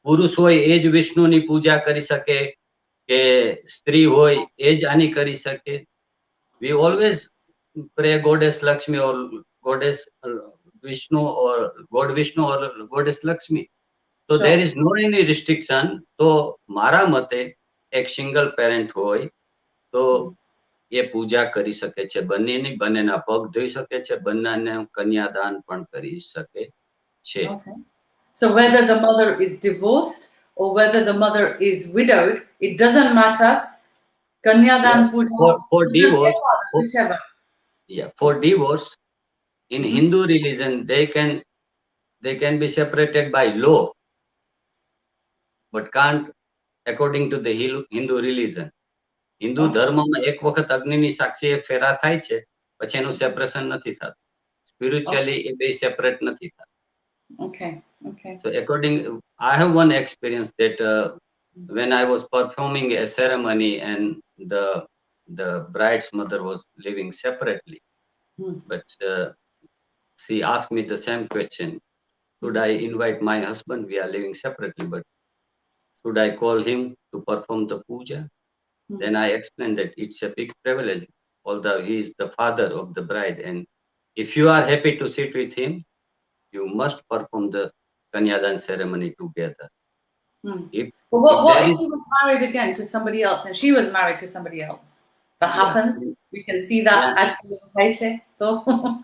પુરુષ હોય એ જ વિષ્ણુની પૂજા કરી શકે કે સ્ત્રી હોય એ જ આની કરી શકે. We always pray Goddess Lakshmi or Goddess Vishnu or God Vishnu or Goddess Lakshmi. So Sure. there is no any restriction. તો મારા મતે એક સિંગલ પેરેન્ટ હોય તો એ પૂજા કરી શકે છે બંનેની, બંનેના પગ ધોઈ શકે છે, બંનેને કન્યાદાન પણ કરી શકે છે. Okay. So whether the mother is divorced or whether the mother is widowed, it doesn't matter. Kanyadan Yeah, puja, for divorce, whichever. yeah, for divorce in Hindu religion they can be separated by law, but can't according to the Hindu religion. Hindu ધર્મમાં એક વખત અગ્નિની સાક્ષી ફેરા થાય છે પછી એનું separation નથી થતું. સ્પિરિચ્યુઅલી એ બે સેપરેટ નથી થતા. Okay. Okay. So according, I have one experience that when I was performing a ceremony and the bride's mother was living separately, but she asked me the same question. Should I invite my husband? We are living separately, but should I call him to perform the puja? Then I explained that it's a big privilege, although he is the father of the bride. And if you are happy to sit with him, you must perform the kanyadhan ceremony together. If But if what there if is, he was married again to somebody else and she was married to somebody else? That yeah, happens. We can see that yeah, actually in Kaiche. તો હા,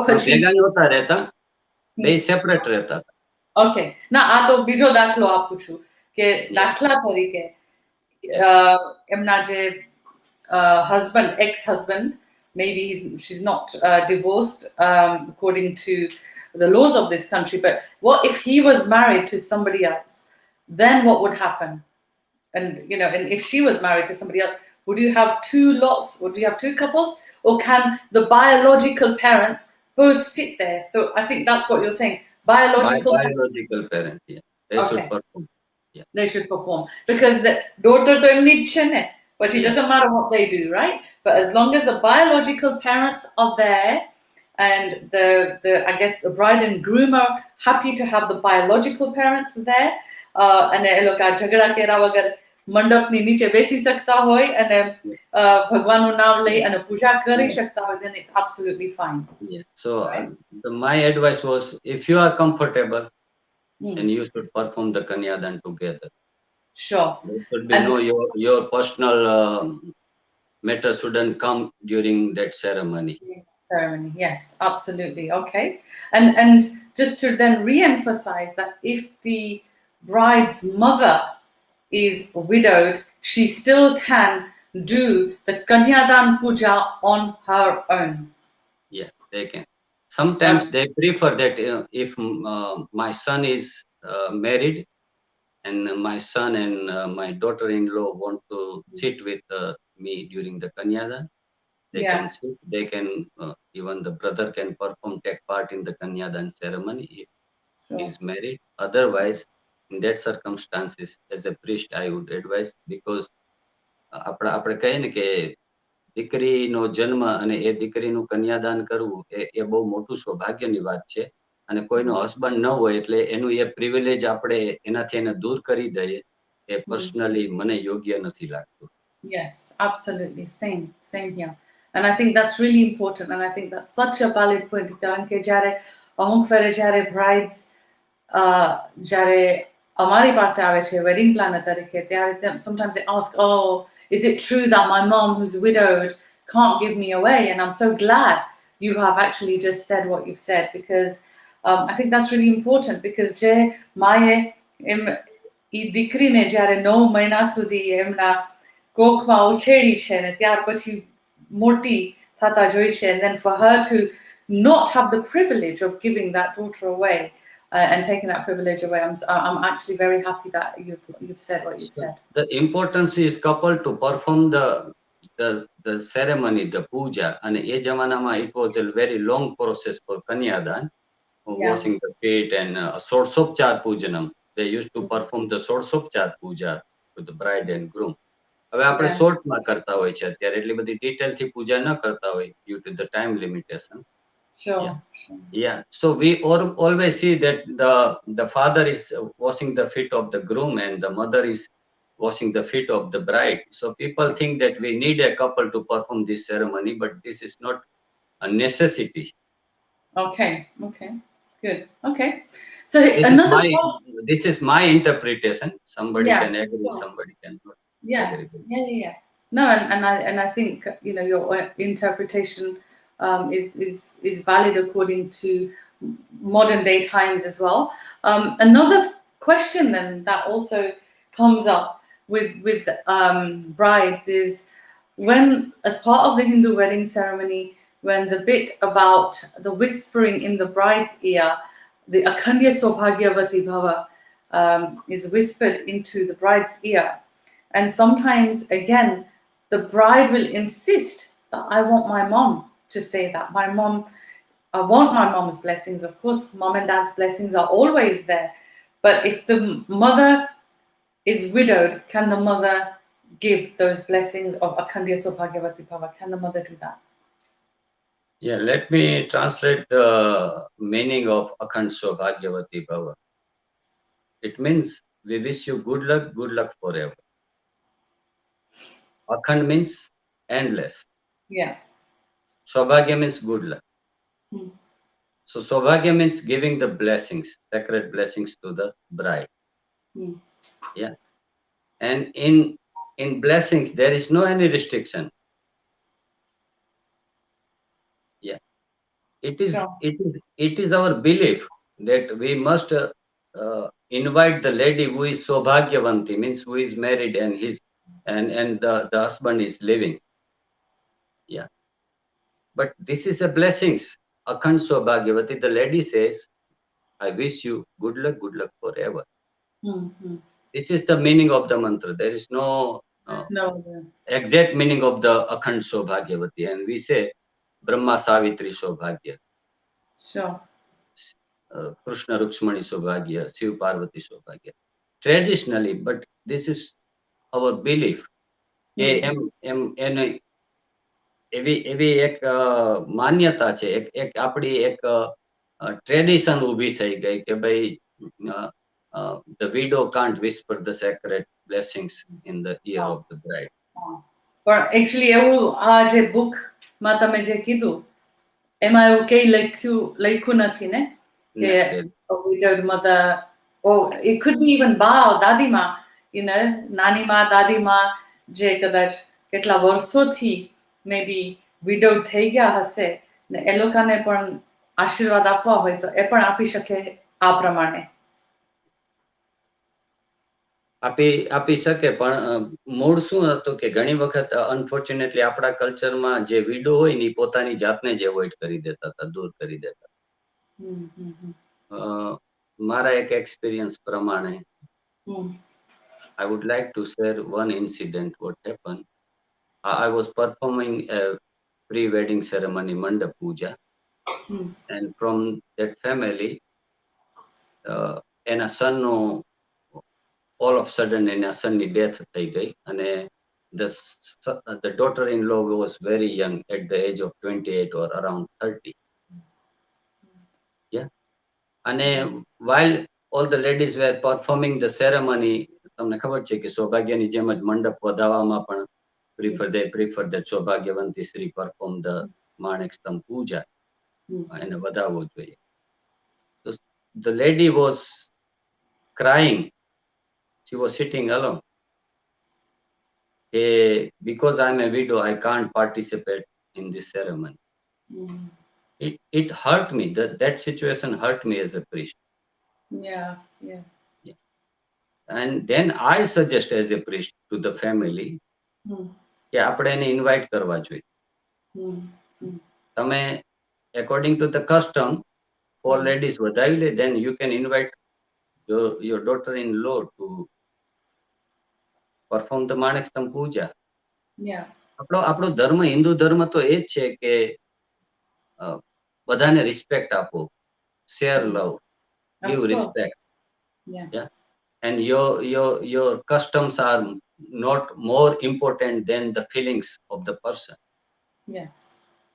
પછી ભેગા નહોતા રહેતા, બે separate રહેતા હતા. Okay ના આ તો બીજો દાખલો આપું છું કે Yeah, દાખલા તરીકે yeah, એમના જે husband, ex-husband, maybe she's not divorced according to the laws of this country, but what if he was married to somebody else? Then what would happen? And and if she was married to somebody else, would you have two lots? Would you have two couples? Or can the biological parents both sit there? So I think that's what you're saying. Biological parents. biological parent, yeah, they should Okay, perform. Yeah, they should perform because the daughter to emni but it yeah, doesn't matter what they do, right? But as long as the biological parents are there and the I guess the bride and groom are happy to have the biological parents there, અને એ લોકો ઝઘડા કર્યા વગર મંડપની નીચે બેસી શકતા હોય અને yeah, ભગવાનનું નામ લઈ yeah, અને પૂજા કરી yeah, શકતા હોય, then it's absolutely fine, yeah. So right? my advice was, if you are comfortable, then Mm, you should perform the kanyadhan together. sure. There should be no And your personal matter shouldn't come during that ceremony. ceremony, yes, absolutely. Okay. And just to then re-emphasize that if the bride's mother is widowed, she still can do the Kanyadan Puja on her own. Yeah, they can. Sometimes Okay. they prefer that if my son is married and my son and my daughter-in-law want to sit with me during the kanyadhan, they can Yeah, sit. They can even the brother can perform take part in the kanyadhan ceremony if he sure. is married. Otherwise, in that circumstances, as a priest, I would advise, because આપણે કહીએ ને કે દીકરીનો જન્મ અને એ દીકરીનું કન્યાદાન કરવું એ બહુ મોટું સૌભાગ્યની વાત છે અને કોઈનો હસબન્ડ ન હોય એટલે એનું એ પ્રિવિલેજ આપણે એનાથી એને દૂર કરી દઈએ એ પર્સનલી મને યોગ્ય નથી લાગતું. Yes, absolutely. Same here. And I think that's really important. And I think that's such a valid point. કારણ કે જ્યારે અમુક ફેરે જ્યારે brides જ્યારે અમારી પાસે આવે છે wedding planner તરીકે ત્યારે sometimes they ask, oh, is it true that my mom who's widowed can't give me away? And I'm so glad you have actually just said what you've said, because I think that's really important, because જે માએ ઈ દીકરીને જ્યારે 9 મહિના સુધી એમના કોખમાં ઉછેરી છે ને ત્યાર પછી મોટી થતા જોઈ છે, and then for her to not have the privilege of giving that daughter away, and taking that privilege away, I'm actually very happy that you've said what you've said. The importance is coupled to perform the ceremony, the puja, and એ જમાનામાં it was a very long process for kanyadan, Yeah. washing the feet and Sorsopchar Pujanam. They used to perform the Sorsopchar Puja to the bride and groom. હવે આપણે Yeah. શોર્ટમાં કરતા હોય છે અત્યારે, એટલી બધી ડિટેલથી પૂજા ન કરતા હોય due to the time limitation. Sure. Yeah, yeah. So we always see that the father is washing the feet of the groom and the mother is washing the feet of the bride. So people think that we need a couple to perform this ceremony, but this is not a necessity. Okay. Good. Okay. So This is another my follow- this is my interpretation. Somebody yeah. can agree, Sure. somebody cannot Yeah. agree with. Yeah. No, and I think your interpretation is valid according to modern day times as well. Another question then that also comes up with brides is, when, as part of the Hindu wedding ceremony, when the bit about the whispering in the bride's ear, the Akhandya Sobhagyavati Bhava, is whispered into the bride's ear. And sometimes, again, the bride will insist that I want my mom to say that. I want my mom's blessings. Of course, mom and dad's blessings are always there. But if the mother is widowed, can the mother give those blessings of Akhandya Sobhagyavati Bhava? Can the mother do that? Yeah, let me translate the meaning of Akhand Sobhagyavati Bhava. It means we wish you good luck forever. Akhand means endless. Yeah. Sobhagya means good luck. Hmm. So Sobhagya means giving the blessings, sacred blessings to the bride. Hmm. Yeah. And in blessings, there is no any restriction. Yeah. It is Sure. it is our belief that we must invite the lady who is Sobhagyavanti, means who is married and the husband is living. Yeah. But this is a blessings. Akhand Sobhagyavati, the lady says, I wish you good luck forever. Hmm. This is the meaning of the mantra. There is no No. exact meaning of the Akhand Sobhagyavati. And we say Brahma Savitri Sobhagya, Sure. Krishna Rukshmani Sobhagya, Shiv Parvati Sobhagya. Traditionally, but this is our belief. એવી એક માન્યતા છે, એક આપણી એક tradition ઊભી થઈ ગઈ કે ભાઈ the widow can't whisper the sacred blessings in the ear of the bride. પણ એકચ્યુઅલી એવું આ જે બુકમાં તમે જે કીધું એમાં એવું કઈ લખ્યું નથી ને કે widowed mother, or it could be even બા દાદીમાં, નાની માં દાદી માં જે કદાચ કેટલા વર્ષોથી maybe widowed થઈ ગયા હશે ને એ લોકોને પણ આશીર્વાદ આપવા હોય તો એ પણ આપી શકે આ પ્રમાણે. આપી શકે, પણ મૂળ શું હતું કે ઘણી વખત અનફોર્ચ્યુનેટલી આપણા કલ્ચરમાં જે વિડો હોય ને પોતાની જાતને જ એવોઇડ કરી દેતા હતા, દૂર કરી દેતા. મારા એક એક્સપિરિયન્સ પ્રમાણે I would like to share one incident what happened. I was performing a pre-wedding ceremony mandap puja, and from that family એના સનનો all of a sudden એના સનની ડેથ થઈ ગઈ, અને the daughter-in-law was very young at the age of 28 or around 30. Yeah. અને while all the ladies were performing the ceremony, તમને ખબર છે કે સૌભાગ્યની જેમ જ મંડપ વધાવવામાં પણ they prefer that સૌભાગ્યવંતી Shri perform the માણેક સ્તંભ પૂજા, એને વધાવવો જોઈએ. So the lady was crying. She was sitting alone. Because I'm a widow, I can't participate in this ceremony. It hurt me. That situation hurt me as a priest. Yeah. And then I suggest as a priest to the family કે આપણે એને invite કરવા જોઈએ. તમે according to the custom, 4 ladies વધાવી લે, then you can invite your daughter-in-law to perform the માણેક સ્તંભ પૂજા. આપણો ધર્મ, હિન્દુ ધર્મ તો એ જ છે કે બધાને રિસ્પેક્ટ આપો, share love, give respect. Yeah. And your customs are not more important than the feelings of the person. Yes.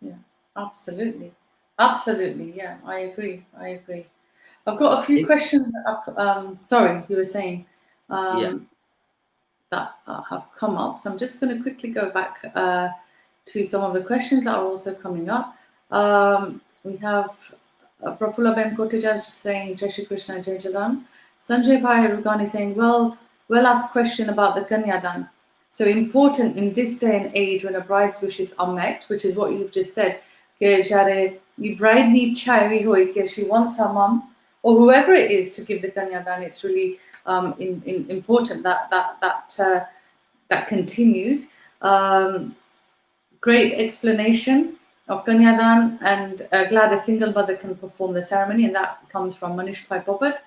Yeah. Absolutely. Yeah, I agree. I've got a few questions sorry, you were saying that have come up, so I'm just going to quickly go back to some of the questions that are also coming up. We have Prafula Ben Kotijaj saying Jai Shri Krishna, Jai Jalan. Sanjay Bhai Rugani saying, well asked question about the kanyadhan. So important in this day and age when a bride's wishes are met, which is what you've just said. The bride needs she wants her mum or whoever it is to give the kanyadhan. It's really important that continues. Great explanation of kanyadhan, and glad a single mother can perform the ceremony, and that comes from Manish Pai Popat.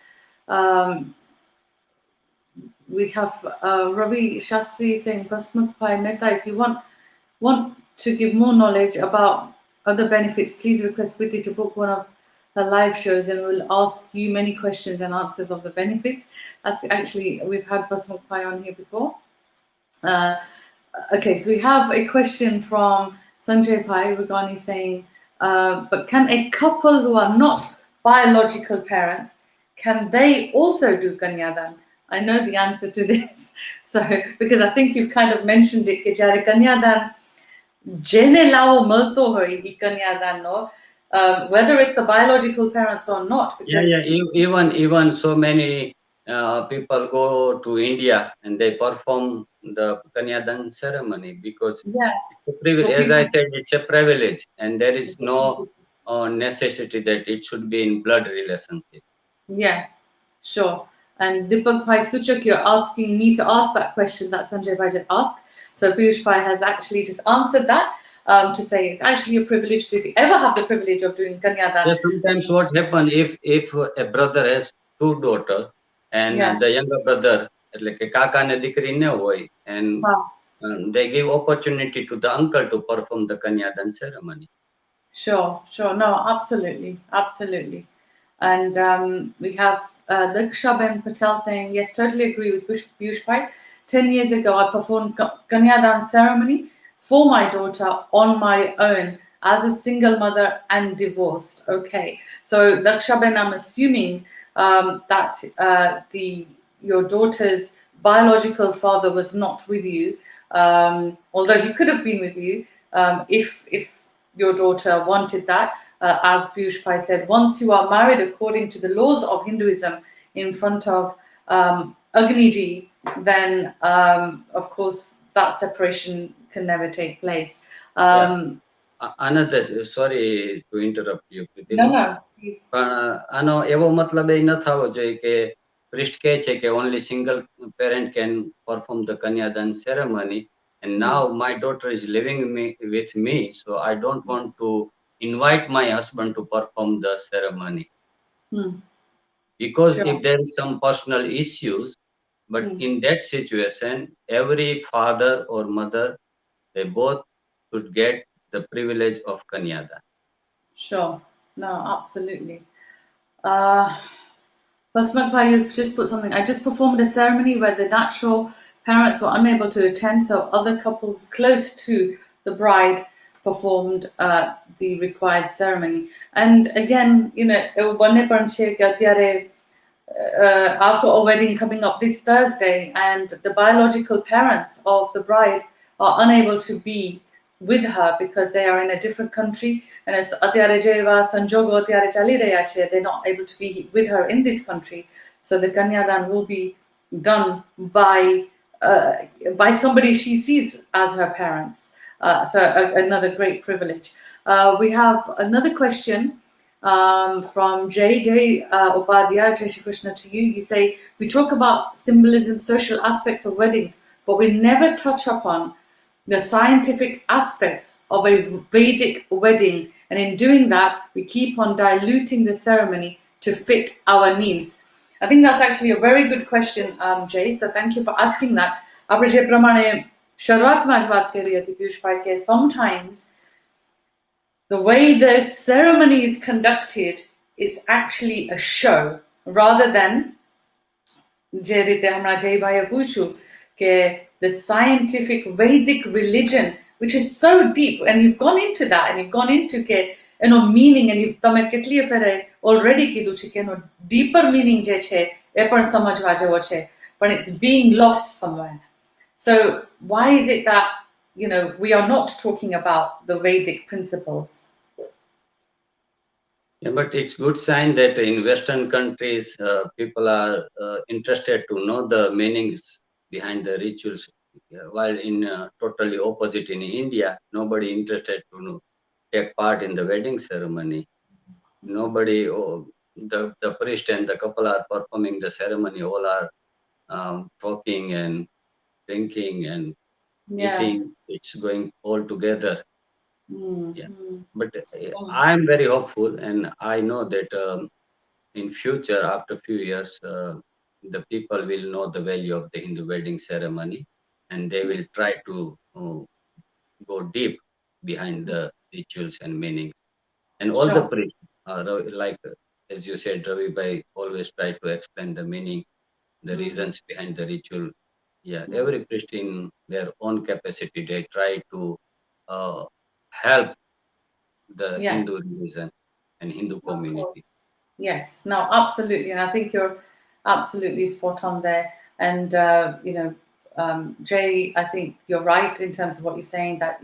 We have Ravi Shastri saying, Basmat Pai Mehta, if you want to give more knowledge about other benefits, please request Priti to book one of her live shows, and we'll ask you many questions and answers of the benefits. That's actually, we've had Basmuk Pai on here before. Uh, okay, so we have a question from Sanjay Pai Rugani saying, but can a couple who are not biological parents, can they also do kanyadhan? I know the answer to this, so because I think you've kind of mentioned it, કે જ્યારે કન્યાદાન જેને લાવો મળતો હોય ઈ કન્યાદાનનો, whether it's the biological parents or not, because Even so many people go to India and they perform the kanyadhan ceremony because yeah, it's a privilege. for As I people, said, it's a privilege, and there is no necessity that it should be in blood relationship. yeah, sure. And Deepak Bhai Suchak, you're asking me to ask that question that Sanjay Bhai just asked. So Piyush Bhai has actually just answered that, to say it's actually a privilege. So if you ever have the privilege of doing Kanyadan, Yeah, sometimes what happen if a brother has two daughters and yeah, the younger brother એટલે કે કાકા ને દીકરી ન હોય and wow. they give opportunity to the uncle to perform the kanyadan ceremony. Sure, sure. No, absolutely, absolutely. And we have Diksha Ben Patel saying, yes, totally agree with Piyush Bhai. 10 years ago, I performed Kanyadan ceremony for my daughter on my own as a single mother and divorced. Okay. So, Diksha Ben, I'm assuming that your daughter's biological father was not with you, although he could have been with you, if your daughter wanted that. As Piyush Pai said, once you are married according to the laws of Hinduism in front of Agniji, then of course that separation can never take place. Another, sorry to interrupt you, No, Prithiman. no, please. પણ આનો એવો મતલબ એ ન થવો જોઈએ કે priest કહે છે કે only single parent can perform the kanyadan ceremony, and now my daughter is living with me, so I don't want to invite my husband to perform the ceremony. Because Sure. if there is some personal issues, but in that situation every father or mother, they both should get the privilege of kanyada. Sure. No, absolutely. Basmak Bhai, you've just put something. I just performed a ceremony where the natural parents were unable to attend, so other couples close to the bride performed the required ceremony. And again, you know, I've got a wedding coming up this Thursday, and the biological parents of the bride are unable to be with her because they are in a different country. And as અત્યારે જેવા સંજોગો અત્યારે ચાલી રહ્યા છે, they're not able to be with her in this country. So the kanyadan will be done by somebody she sees as her parents. So another great privilege. We have another question from JJ Upadhyay. Jai Shri Krishna to you. You say, we talk about symbolism, social aspects of weddings, but we never touch upon the scientific aspects of a Vedic wedding. And in doing that, we keep on diluting the ceremony to fit our needs. I think that's actually a very good question, Jay. So thank you for asking that. આપણે જે પ્રમાણે શરૂઆતમાં જ વાત કરી હતી પિયુષભાઈ, કે sometimes the way the ceremony is conducted is actually a show rather than જે રીતે હમણાં જયભાઈએ પૂછ્યું કે the scientific Vedic religion, which is so deep, and you've gone into that, and you've gone into કે એનો meaning, and તમે કેટલીય ફેરે already કીધું છે કે એનો deeper meaning જે છે એ પણ સમજવા જેવો છે, but it's being lost somewhere. So why is it that, you know, we are not talking about the Vedic principles? Yeah, but it's good sign that in Western countries people are interested to know the meanings behind the rituals, while in totally opposite in India, nobody interested to know, take part in the wedding ceremony. Nobody, the priest and the couple are performing the ceremony, all are talking and drinking and eating. It's going all together. Yeah, but I'm very hopeful, and I know that in future, after few years, the people will know the value of the Hindu wedding ceremony, and they will try to go deep behind the rituals and meanings. And all the Sure. priests, like as you said, Ravi Bhai always try to explain the meaning, the reasons behind the ritual. Yeah, every priest in their own capacity, they try to uh, help the Yes, Hindu religion and Hindu of course. community. Yes, no, absolutely, and I think you're absolutely spot on there. And Jay, I think you're right in terms of what you're saying. That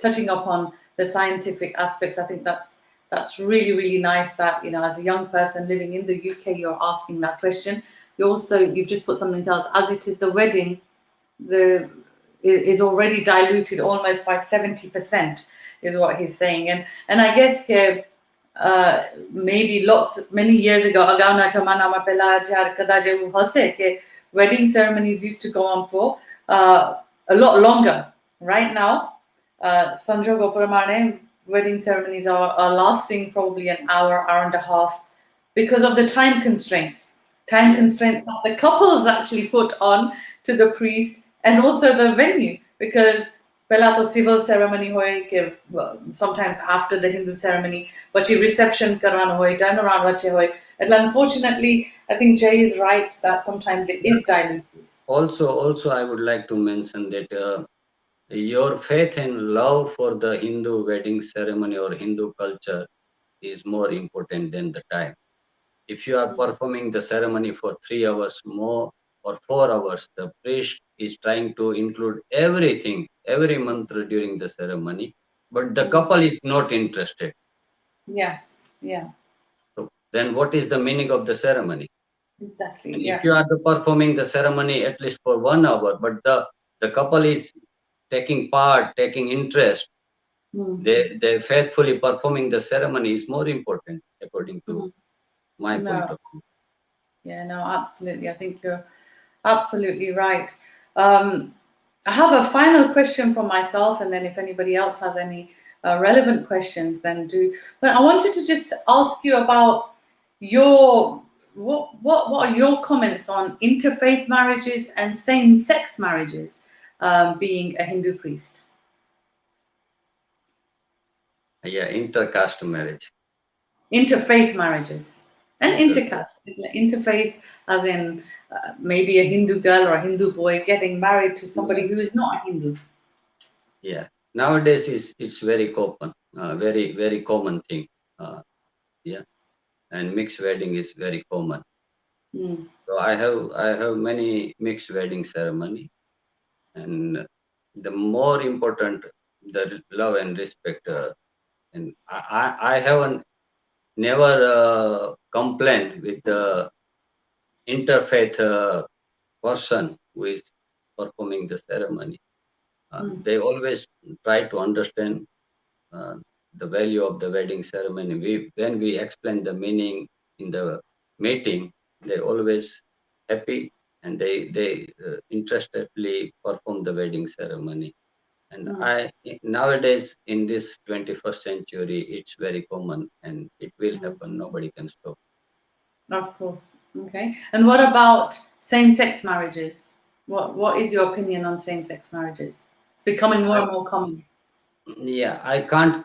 touching upon the scientific aspects. I think that's really really nice. That as a young person living in the UK, you're asking that question. You've just put something else. As it is the wedding, the is already diluted almost by 70%, is what he's saying. And I guess maybe many years ago અગાઉના જમાનામાં પેલા જ્યારે કદાચ એવું હશે કે wedding ceremonies used to go on for a lot longer. Right now, સંજોગો પ્રમાણે wedding ceremonies are lasting probably an hour and a half, because of the time constraints. Time constraints that the couples actually put on to the priest, and also the venue, because પહેલા તો civil ceremony હોય કે sometimes after the Hindu ceremony પછી reception કરવાનું હોય, turn around વચ્ચે હોય. એટલે unfortunately I think Jay is right that sometimes it is diluted. Also, I would like to mention that your faith and love for the Hindu wedding ceremony or Hindu culture is more important than the time. If you are performing the ceremony for 3 hours more or 4 hours, the priest is trying to include everything, every mantra during the ceremony, but the couple is not interested. Yeah, yeah, So then what is the meaning of the ceremony? exactly. And Yeah. if you are performing the ceremony at least for 1 hour, but the couple is taking part, taking interest, they faithfully performing the ceremony is more important according to my point No, of view. yeah, no, absolutely. I think you're absolutely right. I have a final question for myself, and then if anybody else has any relevant questions, then do. But I wanted to just ask you about your what are your comments on interfaith marriages and same-sex marriages, being a Hindu priest? Yeah, intercaste marriage. Interfaith marriages and Interfaith. intercaste. Interfaith, as in maybe a Hindu girl or a Hindu boy getting married to somebody who is not a Hindu. Yeah, nowadays it's very common, very very common thing. Yeah, and mixed wedding is very common. So I have many mixed wedding ceremony, and the more important, the love and respect. And I haven't never complained with the interfaith person who is performing the ceremony. They always try to understand uh, the value of the wedding ceremony. When we explain the meaning in the meeting, they always happy, and they interestedly perform the wedding ceremony. And nowadays in this 21st century, it's very common, and it will happen. Nobody can stop. Of course. Okay. And what about same-sex marriages? What is your opinion on same-sex marriages? It's becoming more and more common. Yeah, I can't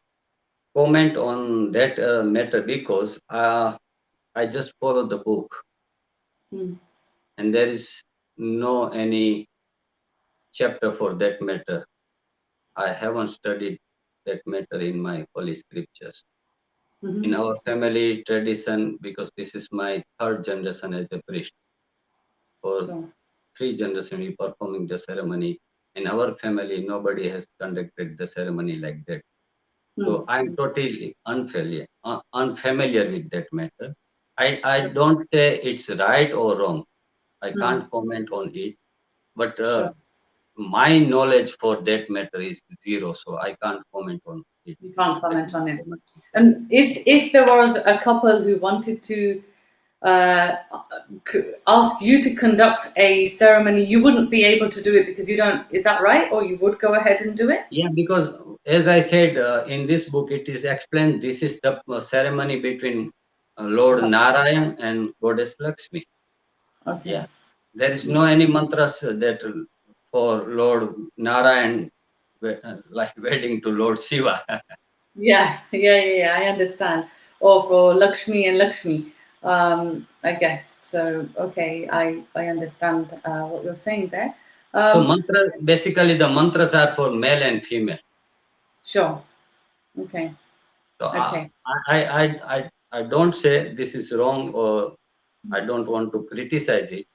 comment on that matter because I just follow the book, and there is no any chapter for that matter. I haven't studied that matter in my holy scriptures. In our family tradition, because this is my third generation as a priest, for So, 3 generations we performing the ceremony. In our family, nobody has conducted the ceremony like that. So I'm totally unfamiliar with that matter. I don't say it's right or wrong. I can't comment on it, but sure. my knowledge for that matter is zero, so I can't comment on it. You can't comment on it. Comment. And if there was a couple who wanted to ask you to conduct a ceremony, you wouldn't be able to do it because you don't. Is that right? Or you would go ahead and do it? Yeah, because as I said in this book, it is explained this is the ceremony between Lord Narayan and Goddess Lakshmi. Okay. Yeah, there is no any mantras that for Lord Narayan like wedding to Lord Shiva. Yeah. I understand. or for Lakshmi and Lakshmi, I guess. So, okay, I understand what you're saying there. So mantra, basically the mantras are for male and female. Sure. Okay. So Okay. I don't say this is wrong, or I don't want to criticize it,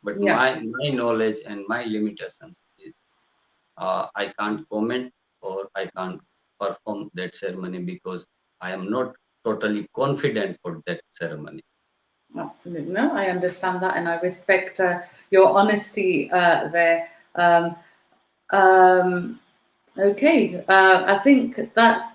but Yeah. my knowledge and my limitations is I can't comment or I can't perform that ceremony because I am not totally confident for that ceremony. Absolutely. No, I understand that, and I respect your honesty there. Um, okay, I think that's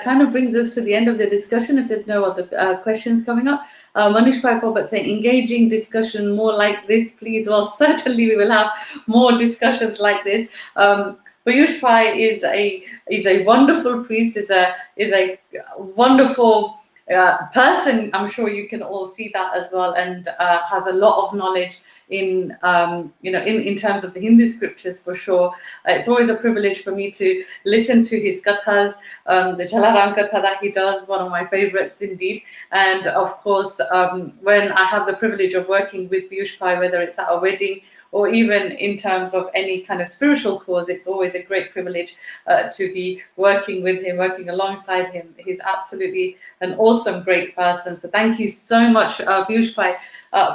kind of brings us to the end of the discussion. If there's no other questions coming up, Manish Bhai saying engaging discussion more like this, please. Well, certainly we will have more discussions like this. Piyush Bhai is a wonderful priest, is a wonderful person. I'm sure you can all see that as well, and has a lot of knowledge in in terms of the Hindu scriptures for sure. It's always a privilege for me to listen to his kathas, the Jalaram katha that he does, one of my favorites indeed. And of course, when I have the privilege of working with Piyush Bhai, whether it's at a wedding or even in terms of any kind of spiritual cause, it's always a great privilege to be working with him, working alongside him. He's absolutely an awesome, great person. So thank you so much, Piyush Bhai,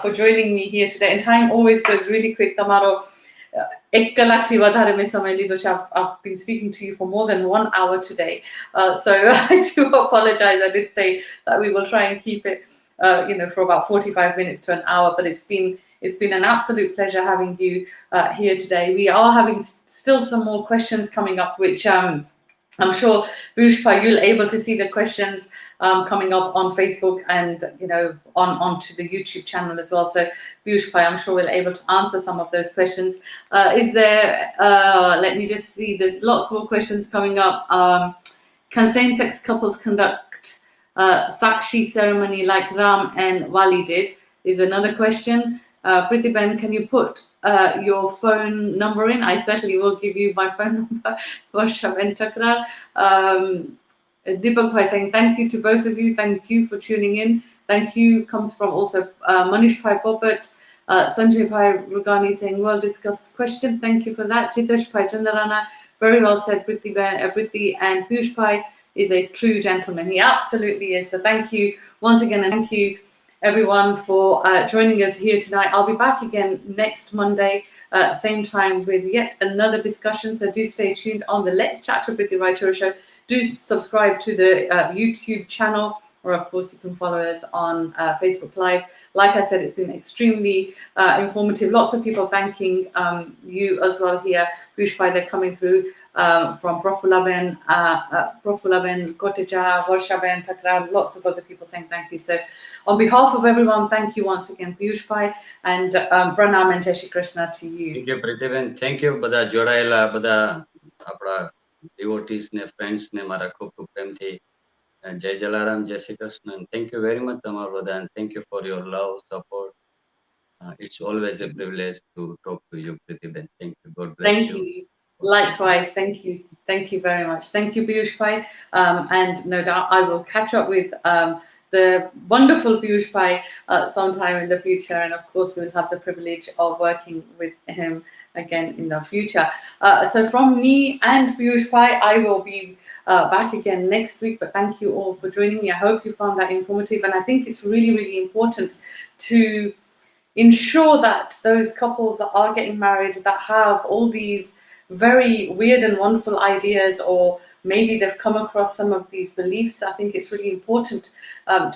for joining me here today. And time always goes really quick. Tamaro, એક કલાકથી વધારે મેં સમય લીધો છે. I've been speaking to you for more than 1 hour today. So I do apologize. I did say that we will try and keep it, for about 45 minutes to an hour, but it's been an absolute pleasure having you here today. We are having still some more questions coming up, which I'm sure, Bushpa, you'll able to see the questions coming up on Facebook and onto the YouTube channel as well. So Bushpa, I'm sure we'll able to answer some of those questions. Is there? Let me just see. There's lots more questions coming up. Can same-sex couples conduct sakshi ceremony like Ram and Wali did? Is another question. Prithiben, can you put your phone number in? I certainly will give you my phone number for Shaben Chakra. Deepak Bhai saying thank you to both of you. Thank you for tuning in. Thank you comes from also Manish Bhai Popat. Sanjay Bhai Rugani saying well discussed question. Thank you for that. Chitesh Bhai Chandarana, very well said. Priti and Piyush Bhai is a true gentleman. He absolutely is. So thank you once again, and thank you everyone for joining us here tonight. I'll be back again next Monday, same time with yet another discussion. So do stay tuned on the Let's Chat with the Vaituro show. Do subscribe to the YouTube channel, or of course you can follow us on Facebook Live. Like I said, it's been extremely informative. Lots of people thanking you as well here. Piyush Bhai, they're coming through from Profulaben, Koteja, Varshaben, Takram, lots of other people saying thank you. So on behalf of everyone, thank you once again, Piyush Bhai, and Pranam and Jai Shri Krishna to you. Thank you, Prithiben. Thank you, બધા જોડાયેલા બધા આપણા devotees ને friends ને મારા ખૂબ ખૂબ પ્રેમથી જય જલારામ, જય Shri Krishna. And thank you very much તમારા બધા, and thank you for your love, support. It's always a privilege to talk to you, Prithiben. Thank you. God bless you. Thank you. Likewise, thank you. Thank you very much. Thank you, Piyush Bhai. And no doubt I will catch up with the wonderful Piyush Bhai sometime in the future. And of course, we'll have the privilege of working with him again in the future. So from me and Piyush Bhai, I will be back again next week. But thank you all for joining me. I hope you found that informative. And I think it's really, really important to ensure that those couples that are getting married that have all these very weird and wonderful ideas, or maybe they've come across some of these beliefs, I think it's really important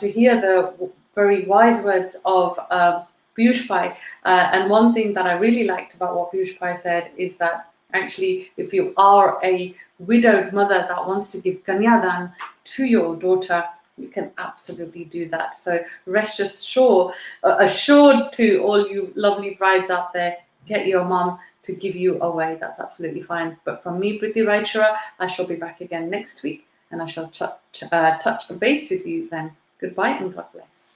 to hear the very wise words of Piyush Bhai. And one thing that I really liked about what Piyush Bhai said is that actually, if you are a widowed mother that wants to give kanyadhan to your daughter, you can absolutely do that. So rest assured to all you lovely brides out there, get your mom to give you away. That's absolutely fine. But from me, Priti Raichura, I shall be back again next week, and I shall touch base with you then. Goodbye and God bless.